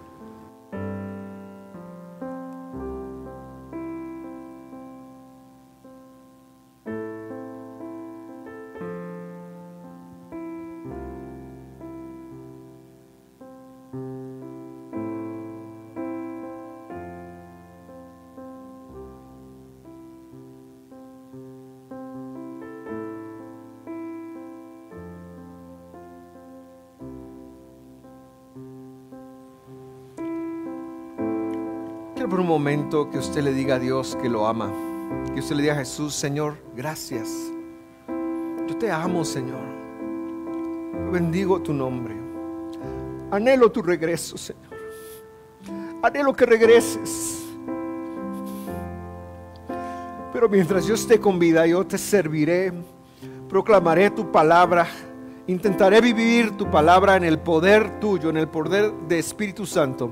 por un momento que usted le diga a Dios que lo ama, que usted le diga a Jesús: Señor, gracias, yo te amo, Señor, bendigo tu nombre, anhelo tu regreso, Señor, anhelo que regreses, pero mientras yo esté con vida, yo te serviré, proclamaré tu palabra, intentaré vivir tu palabra en el poder tuyo, en el poder de Espíritu Santo.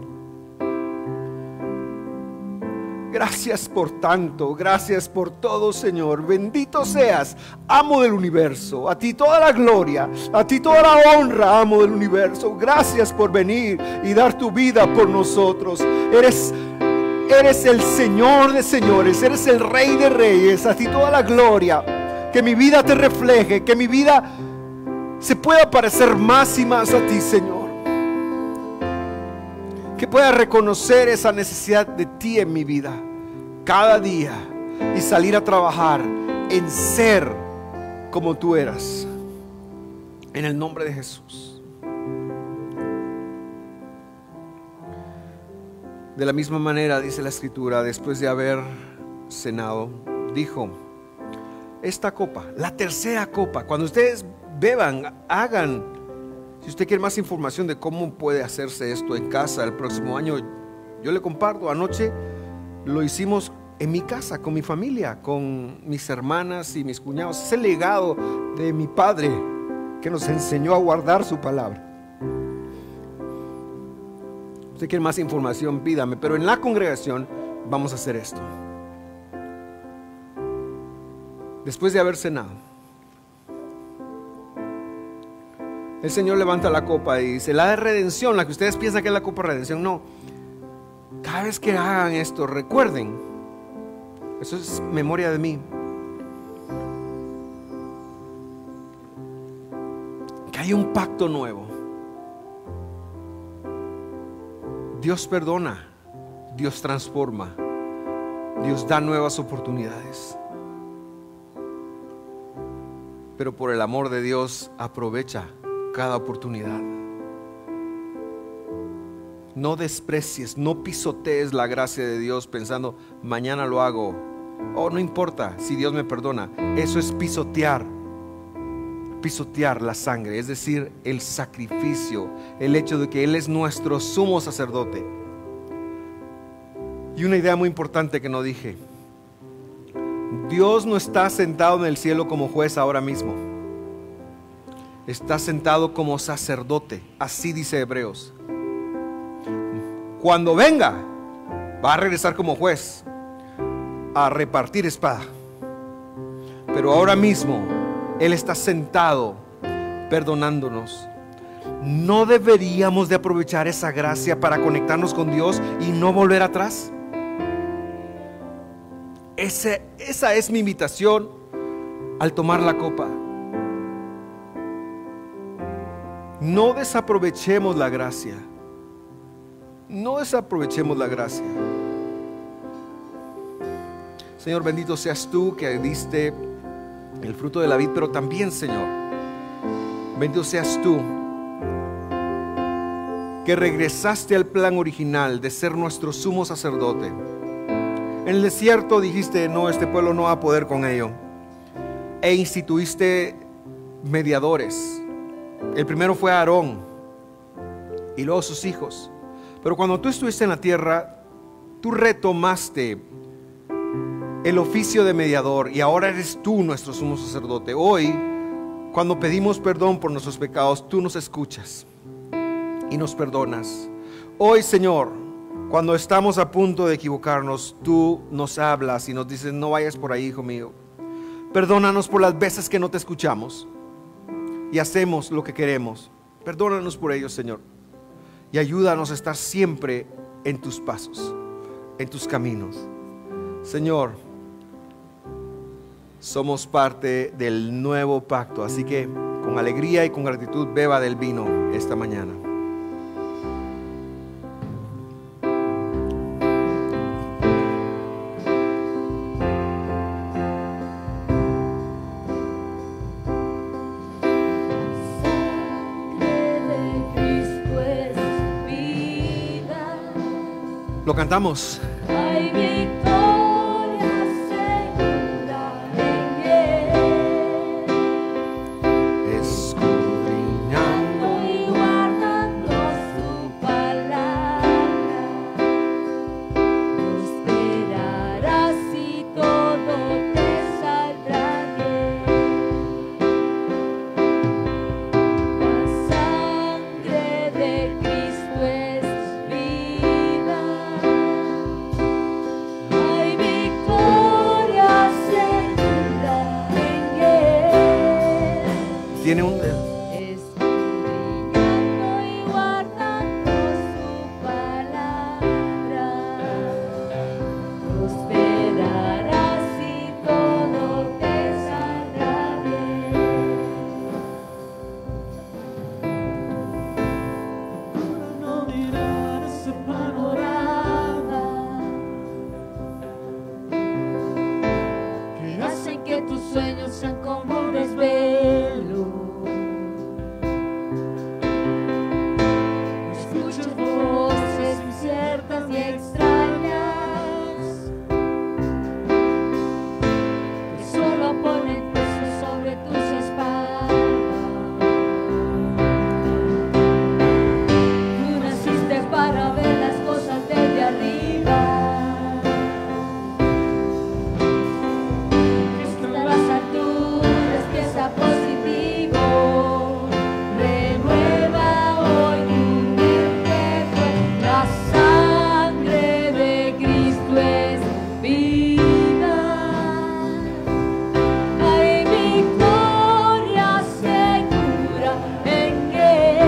Gracias por tanto, gracias por todo, Señor. Bendito seas, amo del universo. A ti toda la gloria, a ti toda la honra, amo del universo. Gracias por venir y dar tu vida por nosotros. Eres el Señor de señores, eres el Rey de reyes. A ti toda la gloria. Que mi vida te refleje, que mi vida se pueda parecer más y más a ti, Señor. Que pueda reconocer esa necesidad de ti en mi vida cada día y salir a trabajar en ser como tú eras, en el nombre de Jesús. De la misma manera, dice la Escritura, después de haber cenado, dijo: esta copa, la tercera copa, cuando ustedes beban, hagan. Si usted quiere más información de cómo puede hacerse esto en casa el próximo año, yo le comparto. Anoche lo hicimos en mi casa, con mi familia, con mis hermanas y mis cuñados. Es el legado de mi padre que nos enseñó a guardar su palabra. Si usted quiere más información, pídame, pero en la congregación vamos a hacer esto. Después de haber cenado, el Señor levanta la copa y dice: la de redención, la que ustedes piensan que es la copa de redención, no. Cada vez que hagan esto, recuerden, eso es memoria de mí, que hay un pacto nuevo. Dios perdona, Dios transforma, Dios da nuevas oportunidades. Pero por el amor de Dios, aprovecha cada oportunidad. No desprecies, no pisotees la gracia de Dios pensando: mañana lo hago, oh, no importa si Dios me perdona. Eso es pisotear la sangre, es decir, el sacrificio, el hecho de que Él es nuestro sumo sacerdote. Y una idea muy importante que no dije: Dios no está sentado en el cielo como juez ahora mismo. Está sentado como sacerdote, así dice Hebreos. Cuando venga, va a regresar como juez a repartir espada. Pero ahora mismo Él está sentado perdonándonos. ¿No deberíamos de aprovechar esa gracia para conectarnos con Dios y no volver atrás? Esa es mi invitación al tomar la copa. No desaprovechemos la gracia. No desaprovechemos la gracia. Señor, bendito seas tú que diste el fruto de la vid, pero también, Señor, bendito seas tú que regresaste al plan original de ser nuestro sumo sacerdote. En el desierto dijiste: no, este pueblo no va a poder con ello, e instituiste mediadores. El primero fue Aarón y luego sus hijos. Pero cuando tú estuviste en la tierra, tú retomaste el oficio de mediador y ahora eres tú nuestro sumo sacerdote. Hoy, cuando pedimos perdón por nuestros pecados, tú nos escuchas y nos perdonas. Hoy, Señor, cuando estamos a punto de equivocarnos, tú nos hablas y nos dices: no vayas por ahí, hijo mío. Perdónanos por las veces que no te escuchamos y hacemos lo que queremos. Perdónanos por ello, Señor, y ayúdanos a estar siempre en tus pasos, en tus caminos. Señor, somos parte del nuevo pacto, así que con alegría y con gratitud beba del vino esta mañana. ¿Lo cantamos? tiene un... escudriñando y guardando su palabra, prosperarás y todo te saldrá bien. No mirar ese panorama que hacen que tus sueños sean como un desvelo. No escuches voces inciertas y extrañas que solo ponen peso sobre tus espaldas. Tú naciste para ver las cosas desde arriba. Las alturas, piensa positivo, renueva hoy tu mente, pues la sangre de Cristo es vida. Hay victoria segura en Él,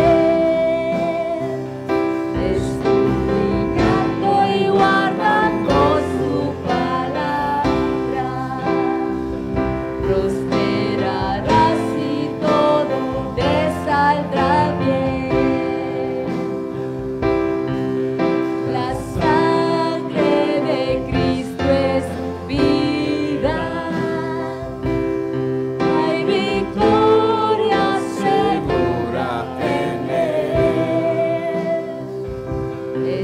escudriñando y guardando su palabra, prosperarás y todo te saldrá bien. La sangre de Cristo es vida. Hay victoria segura en Él,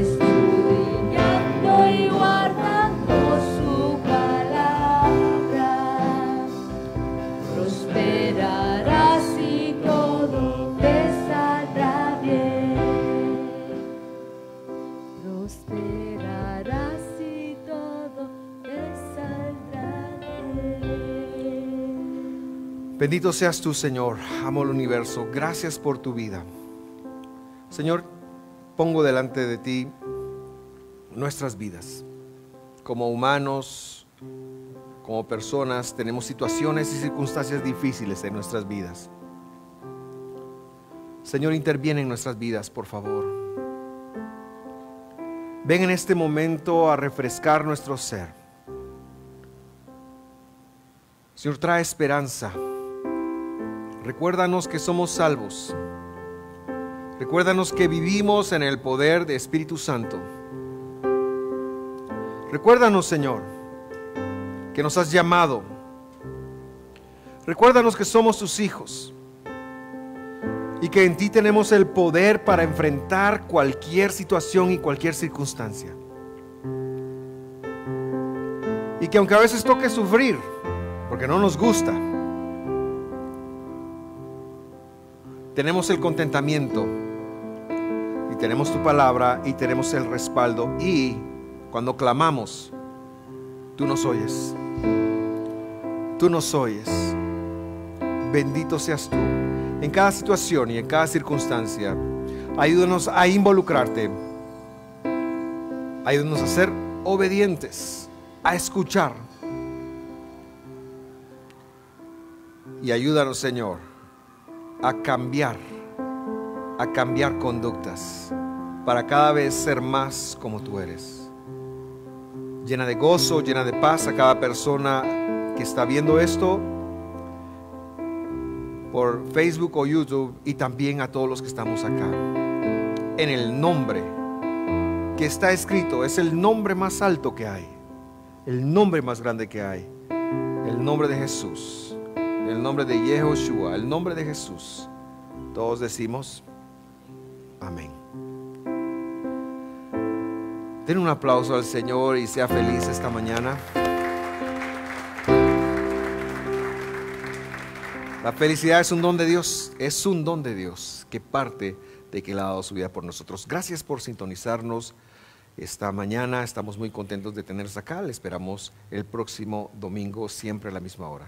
escudriñando y guardando su palabra, prosperarás y todo te saldrá bien. Prosperarás y todo te saldrá bien. Bendito seas tú, Señor, amo el universo. Gracias por tu vida. Señor, pongo delante de ti nuestras vidas. Como humanos, como personas, tenemos situaciones y circunstancias difíciles en nuestras vidas. Señor, interviene en nuestras vidas, por favor. Ven en este momento a refrescar nuestro ser. Señor, trae esperanza. Recuérdanos que somos salvos. Recuérdanos que vivimos en el poder de Espíritu Santo. Recuérdanos, Señor, que nos has llamado. Recuérdanos que somos tus hijos y que en ti tenemos el poder para enfrentar cualquier situación y cualquier circunstancia. Y que aunque a veces toque sufrir, porque no nos gusta, tenemos el contentamiento y tenemos tu palabra y tenemos el respaldo, y cuando clamamos, tú nos oyes. Tú nos oyes. Bendito seas tú en cada situación y en cada circunstancia. Ayúdanos a involucrarte. Ayúdanos a ser obedientes, a escuchar. Y ayúdanos, Señor, a cambiar conductas para cada vez ser más como tú eres. Llena de gozo, llena de paz a cada persona que está viendo esto por Facebook o YouTube, y también a todos los que estamos acá. En el nombre que está escrito, es el nombre más alto que hay, el nombre más grande que hay, el nombre de Jesús, el nombre de Yehoshua, el nombre de Jesús. Todos decimos amén. Den un aplauso al Señor y sea feliz esta mañana. La felicidad es un don de Dios, es un don de Dios que parte de que Él ha dado su vida por nosotros. Gracias por sintonizarnos esta mañana. Estamos muy contentos de tenerlos acá. Le esperamos el próximo domingo, siempre a la misma hora.